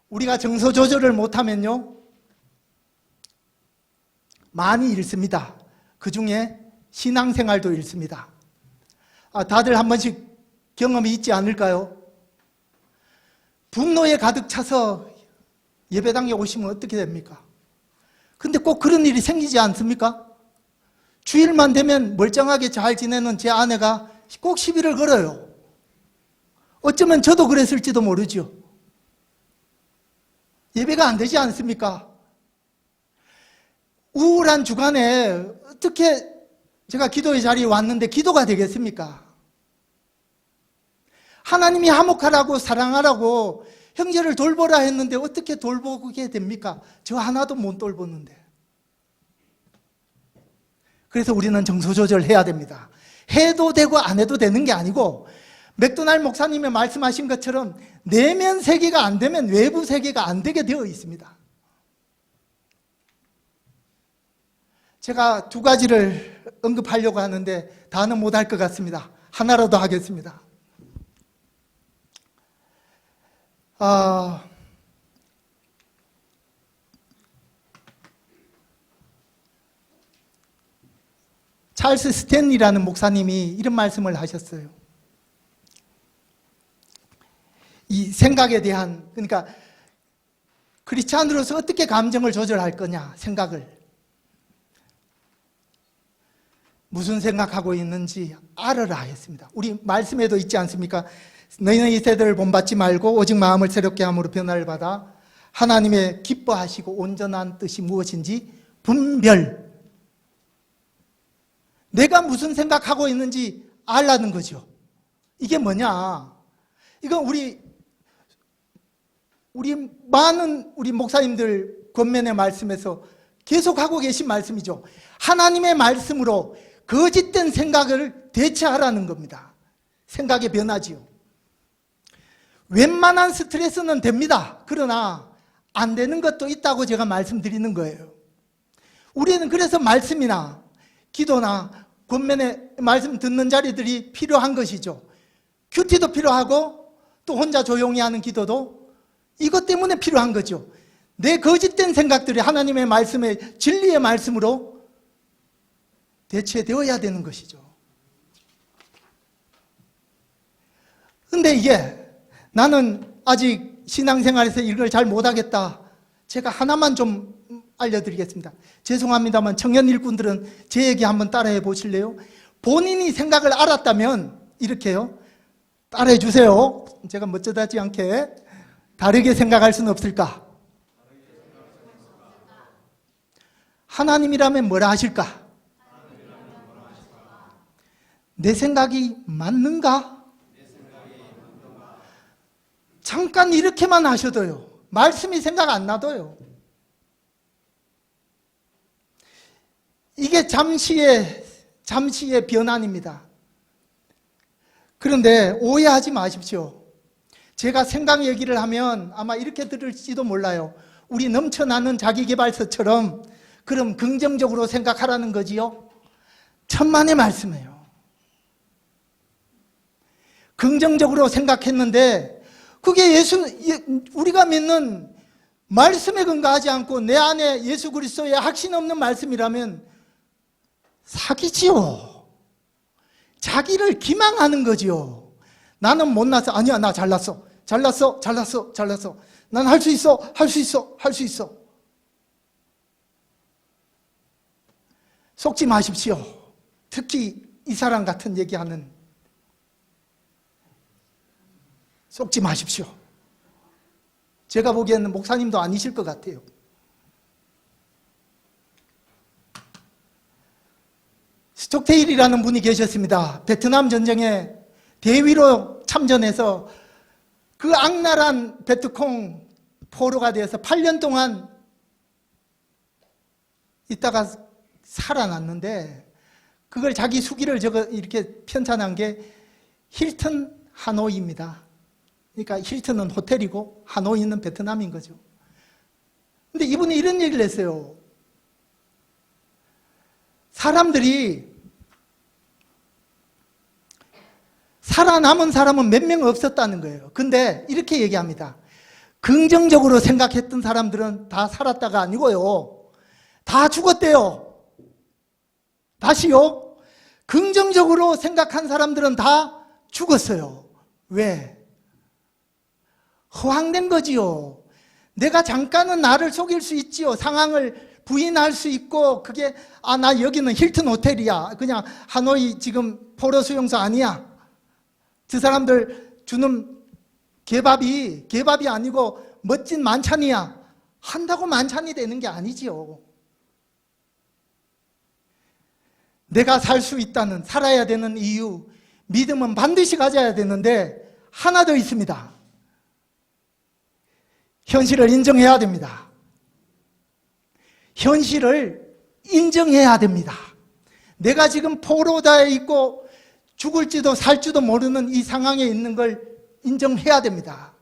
우리가 정서 조절을 못하면요, 많이 잃습니다. 그 중에 신앙생활도 잃습니다. 다들 한 번씩 경험이 있지 않을까요? 분노에 가득 차서 예배당에 오시면 어떻게 됩니까? 근데 꼭 그런 일이 생기지 않습니까? 주일만 되면 멀쩡하게 잘 지내는 제 아내가 꼭 시비를 걸어요. 어쩌면 저도 그랬을지도 모르죠. 예배가 안 되지 않습니까? 우울한 주간에 어떻게 제가 기도의 자리에 왔는데 기도가 되겠습니까? 하나님이 화목하라고 사랑하라고 형제를 돌보라 했는데 어떻게 돌보게 됩니까? 저 하나도 못 돌보는데. 그래서 우리는 정서 조절해야 됩니다. 해도 되고 안 해도 되는 게 아니고 맥도날 목사님이 말씀하신 것처럼 내면 세계가 안 되면 외부 세계가 안 되게 되어 있습니다. 제가 두 가지를 언급하려고 하는데 다는 못할 것 같습니다. 하나라도 하겠습니다. 찰스 스탠리라는 목사님이 이런 말씀을 하셨어요. 이 생각에 대한, 그러니까 크리스찬으로서 어떻게 감정을 조절할 거냐, 생각을. 무슨 생각하고 있는지 알아라 했습니다. 우리 말씀에도 있지 않습니까? 너희는 이 세대를 본받지 말고 오직 마음을 새롭게 함으로 변화를 받아 하나님의 기뻐하시고 온전한 뜻이 무엇인지 분별. 내가 무슨 생각하고 있는지 알라는 거죠. 이게 뭐냐? 이건 우리 많은 우리 목사님들 권면의 말씀에서 계속 하고 계신 말씀이죠. 하나님의 말씀으로 거짓된 생각을 대체하라는 겁니다. 생각의 변화지요. 웬만한 스트레스는 됩니다. 그러나 안 되는 것도 있다고 제가 말씀드리는 거예요. 우리는 그래서 말씀이나 기도나 권면의 말씀 듣는 자리들이 필요한 것이죠. 큐티도 필요하고 또 혼자 조용히 하는 기도도 이것 때문에 필요한 거죠. 내 거짓된 생각들이 하나님의 말씀의 진리의 말씀으로 대체되어야 되는 것이죠. 근데 이게 나는 아직 신앙생활에서 이걸 잘 못하겠다. 제가 하나만 좀 알려드리겠습니다. 죄송합니다만 청년 일꾼들은 제 얘기 한번 따라해 보실래요? 본인이 생각을 알았다면 이렇게요. 따라해 주세요. 제가 멋쩍하지 않게 다르게 생각할 수는 없을까? 하나님이라면 뭐라 하실까? 내 생각이 맞는가? 잠깐 이렇게만 하셔도요. 말씀이 생각 안 나도요. 이게 잠시의 변환입니다. 그런데 오해하지 마십시오. 제가 생각 얘기를 하면 아마 이렇게 들을지도 몰라요. 우리 넘쳐나는 자기계발서처럼 그럼 긍정적으로 생각하라는 거지요? 천만의 말씀이에요. 긍정적으로 생각했는데 그게 우리가 믿는 말씀에 근거하지 않고 내 안에 예수 그리스도의 확신 없는 말씀이라면 사기지요. 자기를 기망하는 거지요. 나는 못나서 아니야 나 잘났어. 난 할 수 있어. 속지 마십시오. 특히 이 사람 같은 얘기하는 속지 마십시오. 제가 보기에는 목사님도 아니실 것 같아요. 스톡테일이라는 분이 계셨습니다. 베트남 전쟁에 대위로 참전해서 그 악랄한 베트콩 포로가 되어서 8년 동안 있다가 살아났는데 그걸 자기 수기를 이렇게 편찬한 게 힐튼 하노이입니다. 그러니까 힐튼은 호텔이고 하노이는 베트남인 거죠. 근데 이분이 이런 얘기를 했어요. 사람들이 살아남은 사람은 몇 명 없었다는 거예요. 근데 이렇게 얘기합니다. 긍정적으로 생각했던 사람들은 다 살았다가 아니고요. 다 죽었대요. 다시요. 긍정적으로 생각한 사람들은 다 죽었어요. 왜? 허황된 거지요. 내가 잠깐은 나를 속일 수 있지요. 상황을 부인할 수 있고 그게 나 여기는 힐튼 호텔이야. 그냥 하노이 지금 포로 수용소 아니야. 그 사람들 주는 개밥이 아니고 멋진 만찬이야. 한다고 만찬이 되는 게 아니지요. 내가 살 수 있다는, 살아야 되는 이유, 믿음은 반드시 가져야 되는데 하나 더 있습니다. 현실을 인정해야 됩니다. 현실을 인정해야 됩니다. 내가 지금 포로다에 있고 죽을지도 살지도 모르는 이 상황에 있는 걸 인정해야 됩니다.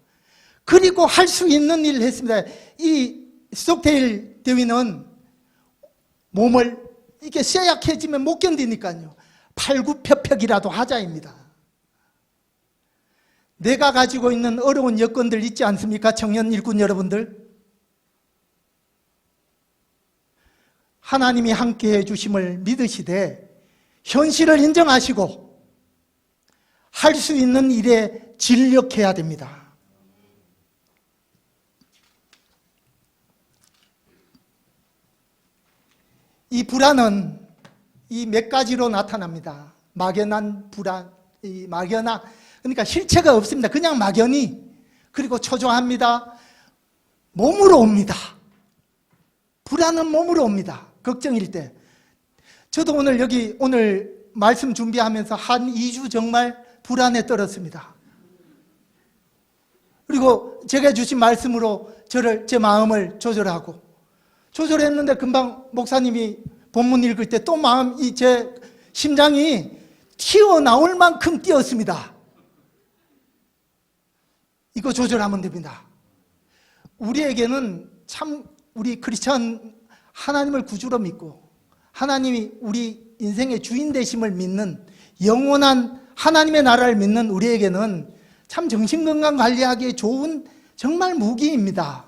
그리고 할 수 있는 일을 했습니다. 이 스톡테일 대위는 몸을 이렇게 쇠약해지면 못 견디니까요. 팔굽혀펴기라도 하자입니다. 내가 가지고 있는 어려운 여건들 있지 않습니까? 청년 일꾼 여러분들. 하나님이 함께해 주심을 믿으시되 현실을 인정하시고 할 수 있는 일에 진력해야 됩니다. 이 불안은 이 몇 가지로 나타납니다. 막연한 불안, 이 막연한, 그러니까 실체가 없습니다. 그냥 막연히. 그리고 초조합니다. 몸으로 옵니다. 불안은 몸으로 옵니다. 걱정일 때. 저도 오늘 말씀 준비하면서 한 2주 정말 불안에 떨었습니다. 그리고 제가 주신 말씀으로 제 마음을 조절했는데 금방 목사님이 본문 읽을 때 또 제 심장이 튀어나올 만큼 뛰었습니다. 이거 조절하면 됩니다. 우리에게는 우리 크리스천 하나님을 구주로 믿고 하나님이 우리 인생의 주인 되심을 믿는 영원한 하나님의 나라를 믿는 우리에게는 참 정신건강 관리하기에 좋은 정말 무기입니다.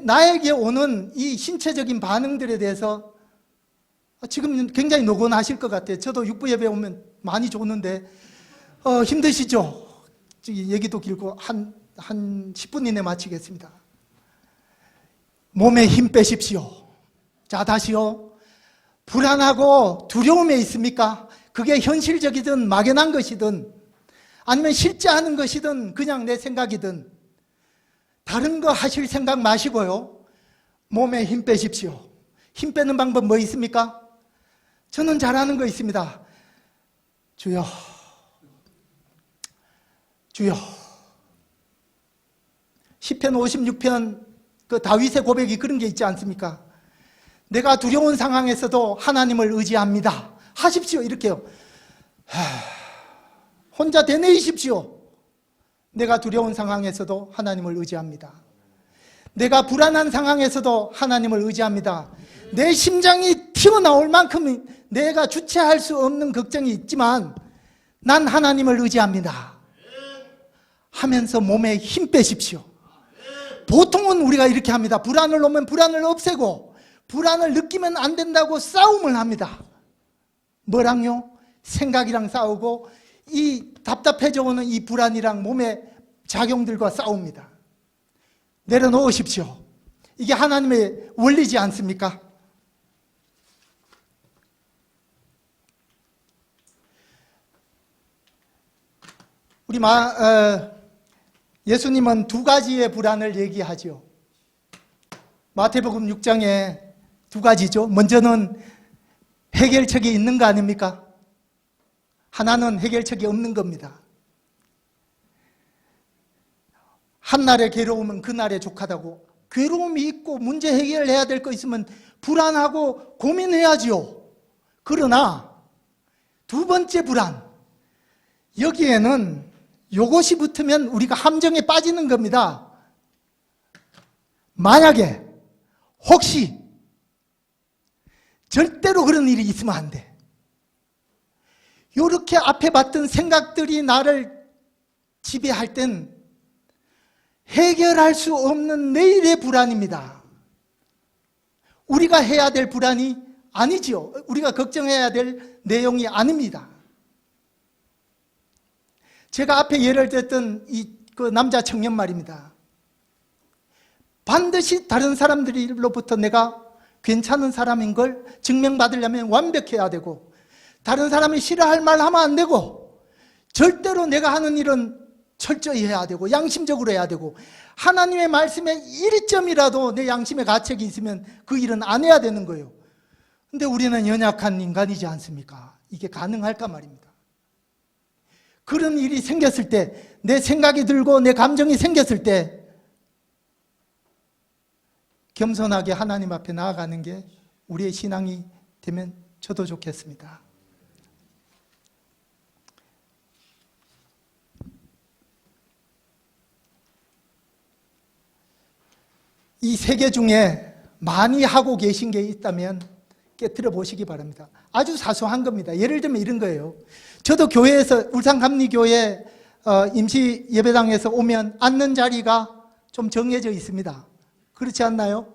나에게 오는 이 신체적인 반응들에 대해서 지금 굉장히 노곤하실 것 같아요. 저도 육부 예배 오면 많이 좋는데 힘드시죠? 얘기도 길고 한 10분 이내 마치겠습니다. 몸에 힘 빼십시오. 자, 다시요. 불안하고 두려움에 있습니까? 그게 현실적이든 막연한 것이든 아니면 실제 하는 것이든 그냥 내 생각이든 다른 거 하실 생각 마시고요. 몸에 힘 빼십시오. 힘 빼는 방법 뭐 있습니까? 저는 잘하는 거 있습니다. 주여, 주여. 시편 56편 그 다윗의 고백이 그런 게 있지 않습니까? 내가 두려운 상황에서도 하나님을 의지합니다. 하십시오. 이렇게요. 혼자 되뇌이십시오. 내가 두려운 상황에서도 하나님을 의지합니다. 내가 불안한 상황에서도 하나님을 의지합니다. 내 심장이 튀어나올 만큼 내가 주체할 수 없는 걱정이 있지만 난 하나님을 의지합니다. 하면서 몸에 힘 빼십시오. 보통은 우리가 이렇게 합니다. 불안을 오면 불안을 없애고 불안을 느끼면 안 된다고 싸움을 합니다. 뭐랑요? 생각이랑 싸우고 이 답답해져 오는 이 불안이랑 몸의 작용들과 싸웁니다. 내려놓으십시오. 이게 하나님의 원리지 않습니까? 우리 예수님은 두 가지의 불안을 얘기하죠. 마태복음 6장에 두 가지죠. 먼저는 해결책이 있는 거 아닙니까? 하나는 해결책이 없는 겁니다. 한날의 괴로움은 그날의 족하다고. 괴로움이 있고 문제 해결해야 될 거 있으면 불안하고 고민해야지요. 그러나 두 번째 불안, 여기에는 요것이 붙으면 우리가 함정에 빠지는 겁니다. 만약에 혹시 절대로 그런 일이 있으면 안 돼. 이렇게 앞에 봤던 생각들이 나를 지배할 땐 해결할 수 없는 내일의 불안입니다. 우리가 해야 될 불안이 아니지요. 우리가 걱정해야 될 내용이 아닙니다. 제가 앞에 예를 들었던 그 남자 청년 말입니다. 반드시 다른 사람들로부터 내가 괜찮은 사람인 걸 증명받으려면 완벽해야 되고 다른 사람이 싫어할 말 하면 안 되고 절대로 내가 하는 일은 철저히 해야 되고 양심적으로 해야 되고 하나님의 말씀에 1점이라도 내 양심의 가책이 있으면 그 일은 안 해야 되는 거예요. 근데 우리는 연약한 인간이지 않습니까? 이게 가능할까 말입니다. 그런 일이 생겼을 때, 내 생각이 들고 내 감정이 생겼을 때 겸손하게 하나님 앞에 나아가는 게 우리의 신앙이 되면 저도 좋겠습니다. 이 세 개 중에 많이 하고 계신 게 있다면 깨트려 보시기 바랍니다. 아주 사소한 겁니다. 예를 들면 이런 거예요. 저도 교회에서 울산감리교회 임시 예배당에서 오면 앉는 자리가 좀 정해져 있습니다. 그렇지 않나요?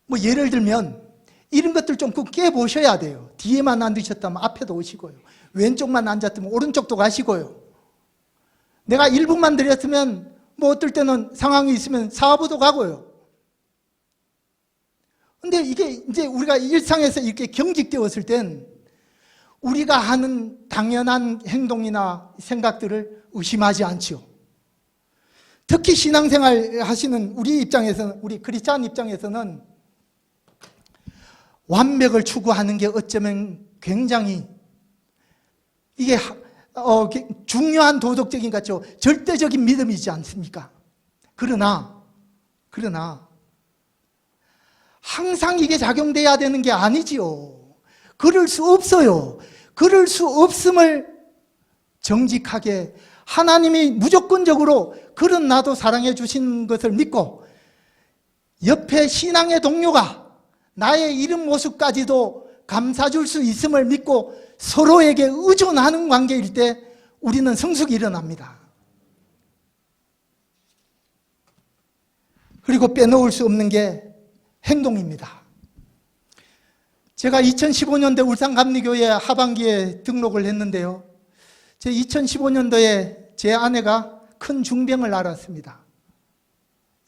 뭐 예를 들면 이런 것들 좀 꼭 깨보셔야 돼요. 뒤에만 앉으셨다면 앞에도 오시고요. 왼쪽만 앉았다면 오른쪽도 가시고요. 내가 1분만 드렸으면 뭐 어떨 때는 상황이 있으면 4부도 가고요. 근데 이게 이제 우리가 일상에서 이렇게 경직되었을 땐 우리가 하는 당연한 행동이나 생각들을 의심하지 않지요. 특히 신앙생활 하시는 우리 입장에서는, 우리 크리스찬 입장에서는 완벽을 추구하는 게 어쩌면 굉장히 이게 중요한 도덕적인 같죠. 절대적인 믿음이지 않습니까? 그러나 항상 이게 작용돼야 되는 게 아니지요. 그럴 수 없어요. 그럴 수 없음을 정직하게 하나님이 무조건적으로 그런 나도 사랑해 주신 것을 믿고 옆에 신앙의 동료가 나의 이런 모습까지도 감싸줄 수 있음을 믿고 서로에게 의존하는 관계일 때 우리는 성숙이 일어납니다. 그리고 빼놓을 수 없는 게 행동입니다. 제가 2015년도에 울산감리교회 하반기에 등록을 했는데요. 제 2015년도에 제 아내가 큰 중병을 앓았습니다.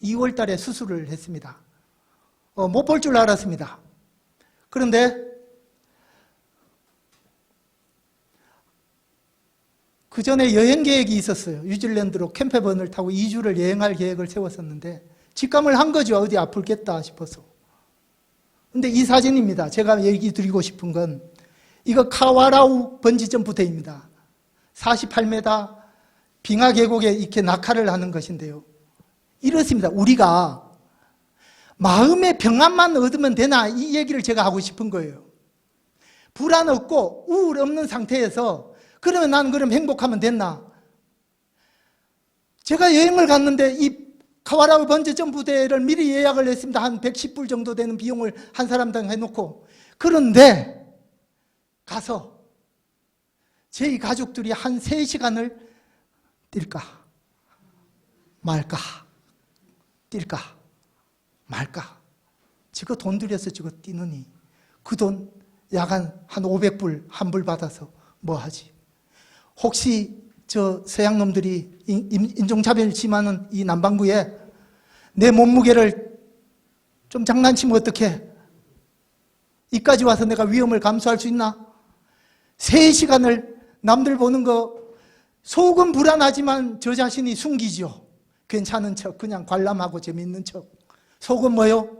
2월 달에 수술을 했습니다. 못 볼 줄 알았습니다. 그런데 그 전에 여행 계획이 있었어요. 뉴질랜드로 캠퍼번을 타고 2주를 여행할 계획을 세웠었는데 직감을 한 거죠. 어디 아플겠다 싶어서. 근데 이 사진입니다. 제가 얘기 드리고 싶은 건 이거 카와라우 번지점프대입니다. 48m 빙하 계곡에 이렇게 낙하를 하는 것인데요. 이렇습니다. 우리가 마음의 평안만 얻으면 되나 이 얘기를 제가 하고 싶은 거예요. 불안 없고 우울 없는 상태에서 그러면 나는 그럼 행복하면 됐나? 제가 여행을 갔는데 이 카와라우 번지점프대를 미리 예약을 했습니다. 한 110불 정도 되는 비용을 한 사람당 해놓고. 그런데 가서 저희 가족들이 한 3시간을 뛸까 말까 뛸까 말까. 저거 돈 들여서 저거 뛰느니 그 돈 야간 한 500불 환불 받아서 뭐 하지? 혹시 저 서양 놈들이 인종차별 심하는 이 남반구에 내 몸무게를 좀 장난치면 어떡해? 이까지 와서 내가 위험을 감수할 수 있나? 3시간을 남들 보는 거 속은 불안하지만 저 자신이 숨기죠. 괜찮은 척, 그냥 관람하고 재밌는 척. 속은 뭐요?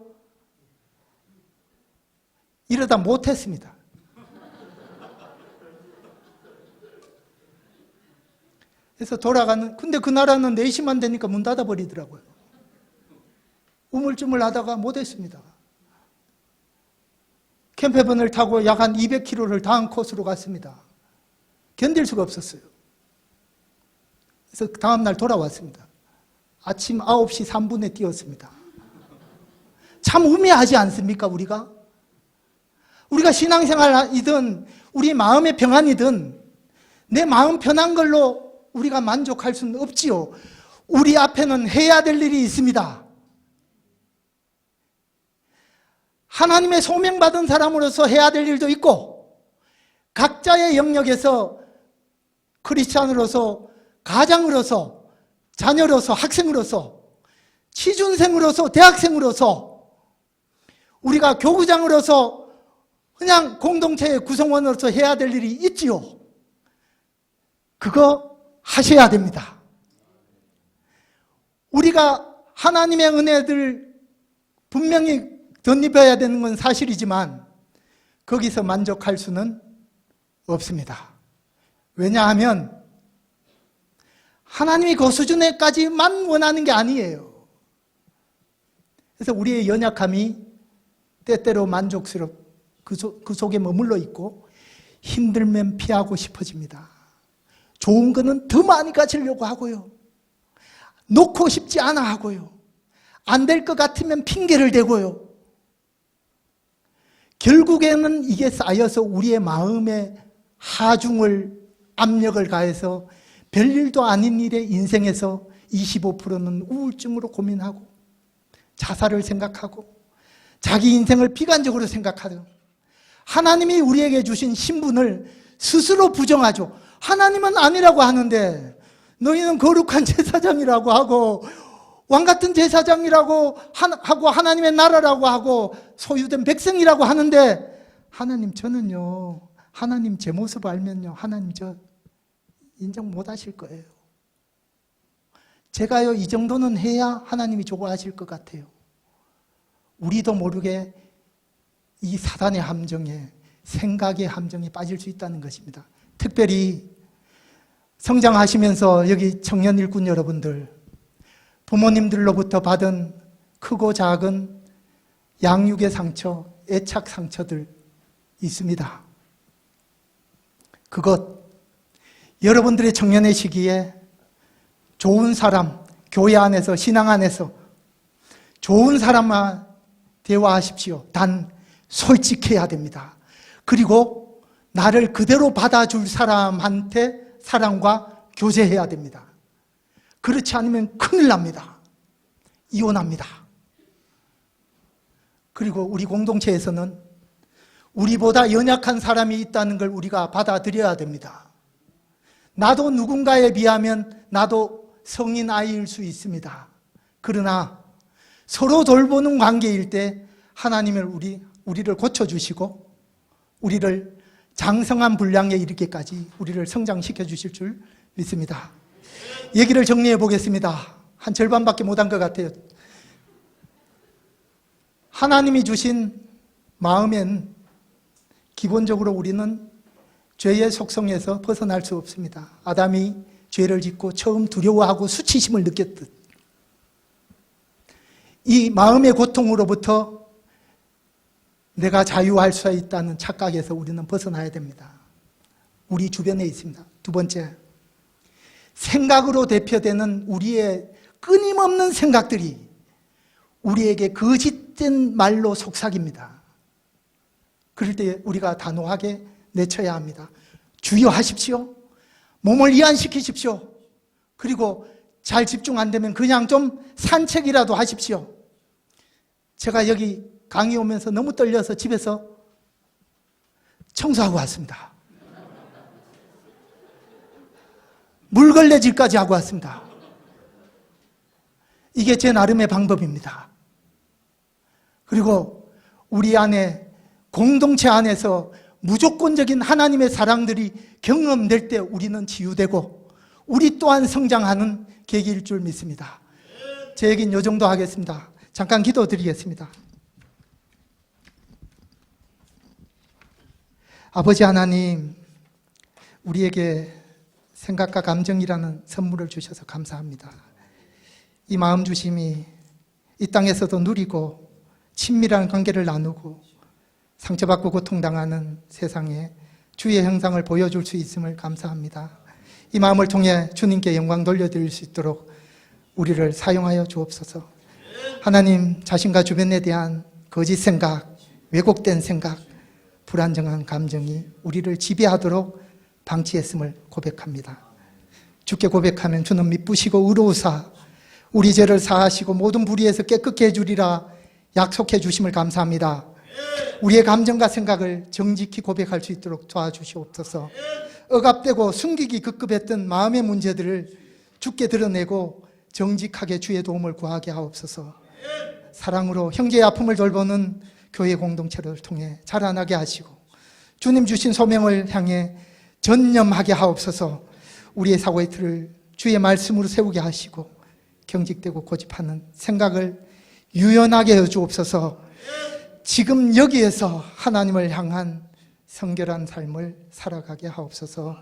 이러다 못했습니다. 그래서 근데 그 나라는 4시만 되니까 문 닫아버리더라고요. 우물쭈물 하다가 못했습니다. 캠퍼번을 타고 약 한 200km를 다음 코스로 갔습니다. 견딜 수가 없었어요. 그래서 다음날 돌아왔습니다. 아침 9시 3분에 뛰었습니다. 참 우매하지 않습니까, 우리가? 우리가 신앙생활이든 우리 마음의 평안이든 내 마음 편한 걸로 우리가 만족할 수는 없지요. 우리 앞에는 해야 될 일이 있습니다. 하나님의 소명받은 사람으로서 해야 될 일도 있고 각자의 영역에서 크리스찬으로서, 가장으로서, 자녀로서, 학생으로서, 취준생으로서, 대학생으로서, 우리가 교구장으로서 그냥 공동체의 구성원으로서 해야 될 일이 있지요. 그거 하셔야 됩니다. 우리가 하나님의 은혜들 분명히 덧입어야 되는 건 사실이지만 거기서 만족할 수는 없습니다. 왜냐하면 하나님이 그 수준에까지만 원하는 게 아니에요. 그래서 우리의 연약함이 때때로 만족스럽고 그 속에 머물러 있고 힘들면 피하고 싶어집니다. 좋은 거는 더 많이 가지려고 하고요. 놓고 싶지 않아 하고요. 안 될 것 같으면 핑계를 대고요. 결국에는 이게 쌓여서 우리의 마음에 하중을, 압력을 가해서 별일도 아닌 일의 인생에서 25%는 우울증으로 고민하고 자살을 생각하고 자기 인생을 비관적으로 생각하는, 하나님이 우리에게 주신 신분을 스스로 부정하죠. 하나님은 아니라고 하는데 너희는 거룩한 제사장이라고 하고 왕 같은 제사장이라고 하고 하나님의 나라라고 하고 소유된 백성이라고 하는데 하나님 저는요, 하나님 제 모습 알면요, 하나님 저 인정 못 하실 거예요. 제가요 이 정도는 해야 하나님이 좋아하실 것 같아요. 우리도 모르게 이 사단의 함정에, 생각의 함정에 빠질 수 있다는 것입니다. 특별히 성장하시면서 여기 청년 일꾼 여러분들, 부모님들로부터 받은 크고 작은 양육의 상처, 애착 상처들 있습니다. 그것 여러분들의 청년의 시기에 좋은 사람, 교회 안에서, 신앙 안에서 좋은 사람과 대화하십시오. 단 솔직해야 됩니다. 그리고 나를 그대로 받아줄 사람한테 사랑과 교제해야 됩니다. 그렇지 않으면 큰일 납니다. 이혼합니다. 그리고 우리 공동체에서는 우리보다 연약한 사람이 있다는 걸 우리가 받아들여야 됩니다. 나도 누군가에 비하면 나도 성인 아이일 수 있습니다. 그러나 서로 돌보는 관계일 때 하나님을 우리를 고쳐주시고 우리를 장성한 분량에 이르기까지 우리를 성장시켜 주실 줄 믿습니다. 얘기를 정리해 보겠습니다. 한 절반밖에 못한 것 같아요. 하나님이 주신 마음엔 기본적으로 우리는 죄의 속성에서 벗어날 수 없습니다. 아담이 죄를 짓고 처음 두려워하고 수치심을 느꼈듯 이 마음의 고통으로부터 내가 자유할 수 있다는 착각에서 우리는 벗어나야 됩니다. 우리 주변에 있습니다. 두 번째, 생각으로 대표되는 우리의 끊임없는 생각들이 우리에게 거짓된 말로 속삭입니다. 그럴 때 우리가 단호하게 내쳐야 합니다. 주의하십시오. 몸을 이완시키십시오. 그리고 잘 집중 안 되면 그냥 좀 산책이라도 하십시오. 제가 여기 강의 오면서 너무 떨려서 집에서 청소하고 왔습니다. 물걸레질까지 하고 왔습니다. 이게 제 나름의 방법입니다. 그리고 우리 안에 공동체 안에서 무조건적인 하나님의 사랑들이 경험될 때 우리는 치유되고 우리 또한 성장하는 계기일 줄 믿습니다. 제 얘기는 이 정도 하겠습니다. 잠깐 기도드리겠습니다. 아버지 하나님, 우리에게 생각과 감정이라는 선물을 주셔서 감사합니다. 이 마음 주심이 이 땅에서도 누리고 친밀한 관계를 나누고 상처받고 고통당하는 세상에 주의 형상을 보여줄 수 있음을 감사합니다. 이 마음을 통해 주님께 영광 돌려드릴 수 있도록 우리를 사용하여 주옵소서. 하나님, 자신과 주변에 대한 거짓 생각, 왜곡된 생각, 불안정한 감정이 우리를 지배하도록 방치했음을 고백합니다. 주께 고백하면 주는 미쁘시고 의로우사 우리 죄를 사하시고 모든 불의에서 깨끗게 해주리라 약속해 주심을 감사합니다. 우리의 감정과 생각을 정직히 고백할 수 있도록 도와주시옵소서. 억압되고 숨기기 급급했던 마음의 문제들을 주께 드러내고 정직하게 주의 도움을 구하게 하옵소서. 사랑으로 형제의 아픔을 돌보는 교회 공동체를 통해 자라나게 하시고 주님 주신 소명을 향해 전념하게 하옵소서. 우리의 사고의 틀을 주의 말씀으로 세우게 하시고 경직되고 고집하는 생각을 유연하게 해주옵소서. 지금 여기에서 하나님을 향한 성결한 삶을 살아가게 하옵소서.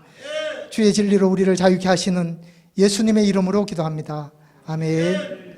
주의 진리로 우리를 자유케 하시는 예수님의 이름으로 기도합니다. 아멘.